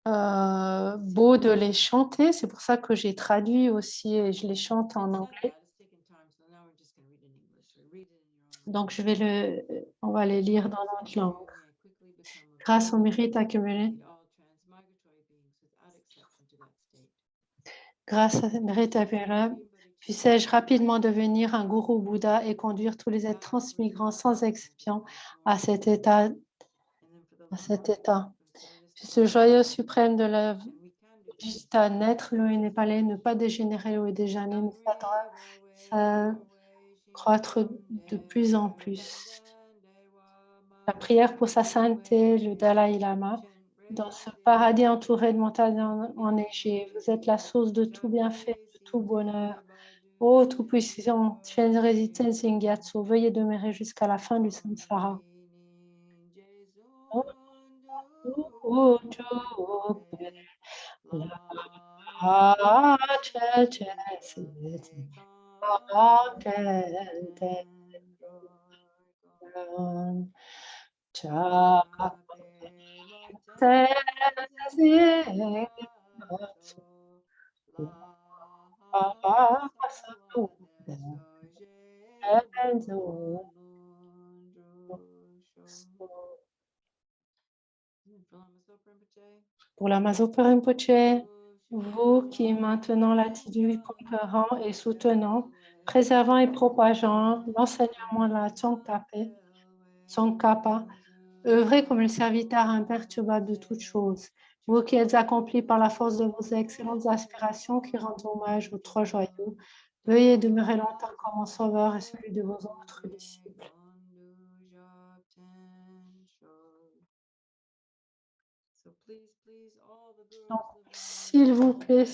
beau de les chanter. C'est pour ça que j'ai traduit aussi et je les chante en anglais. Donc, on va les lire dans notre langue. Grâce au mérite accumulé. Grâce au mérite accumulé, puissais-je rapidement devenir un gourou Bouddha et conduire tous les êtres transmigrants sans exception à cet état. Puis ce joyeux suprême de la Vista naître, l'eau n'est pas laid, ne pas dégénérer, l'eau est déjà née, mais croître de plus en plus. La prière pour sa sainteté, le Dalai Lama, dans ce paradis entouré de montagnes enneigées, vous êtes la source de tout bienfait, de tout bonheur. Ô Tout-Puissant, Tien Résidence Gyatso, veuillez demeurer jusqu'à la fin du samsara. Pour la Mazopa Rinpoche, vous qui maintenant l'attitude conférant et soutenant, préservant et propageant l'enseignement de la Tsongkhapa, œuvrez comme le serviteur imperturbable de toutes choses. Vous qui êtes accomplis par la force de vos excellentes aspirations qui rendent hommage aux trois joyaux, veuillez demeurer longtemps comme mon sauveur et celui de vos autres disciples. Donc, s'il vous plaît,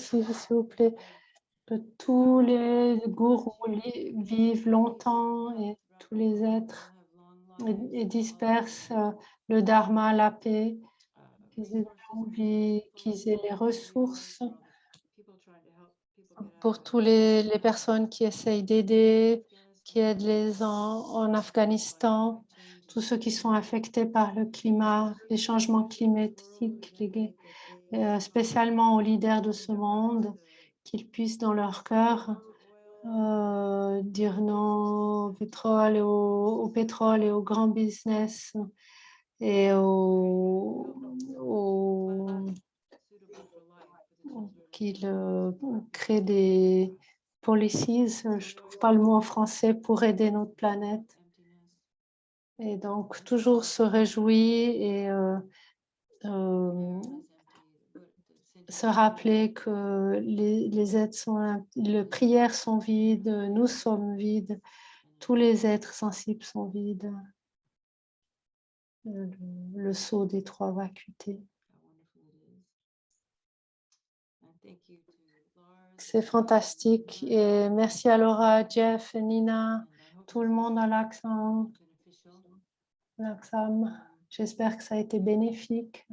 que tous les gourous vivent longtemps et tous les êtres et dispersent le dharma, la paix, qu'ils aient de longue vie, qu'ils aient les ressources pour toutes les personnes qui essayent d'aider, qui aident les gens en Afghanistan, tous ceux qui sont affectés par le climat, les changements climatiques, spécialement aux leaders de ce monde, qu'ils puissent dans leur cœur dire non au pétrole et au grand business et qu'ils créent des policies, je ne trouve pas le mot en français, pour aider notre planète. Et donc, toujours se réjouir et se rappeler que les êtres les prières sont vides, nous sommes vides, tous les êtres sensibles sont vides. Le sceau des trois vacuités. C'est fantastique et merci à Laura, Jeff, Nina, tout le monde à l'Axam. J'espère que ça a été bénéfique.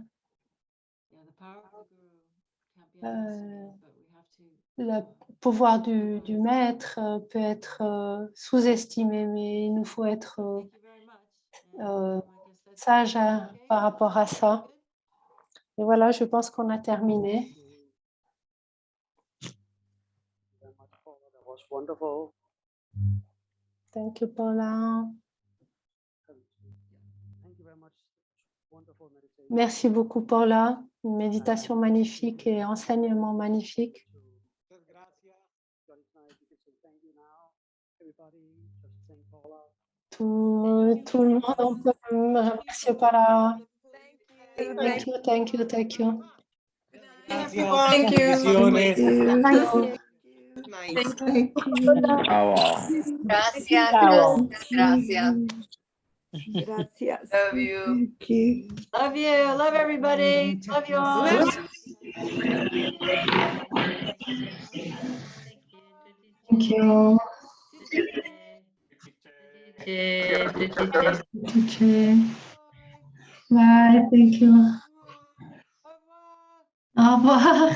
Le pouvoir du maître peut être sous-estimé, mais il nous faut être sage par rapport à ça. Et voilà, je pense qu'on a terminé. That was wonderful. Thank you, Paula. Thank you very much. Wonderful meditation. Merci beaucoup, Paula. Une méditation magnifique et enseignement magnifique. Tout le monde, on peut remercier Paula. Thank you, thank you, thank you. Thank you. Thank you. Gracias, Ciao. gracias. Gracias. Love you. Thank you. Love you. Love everybody. Love you all. Thank you. Bye, thank you. Au revoir.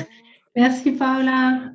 Merci, Paula.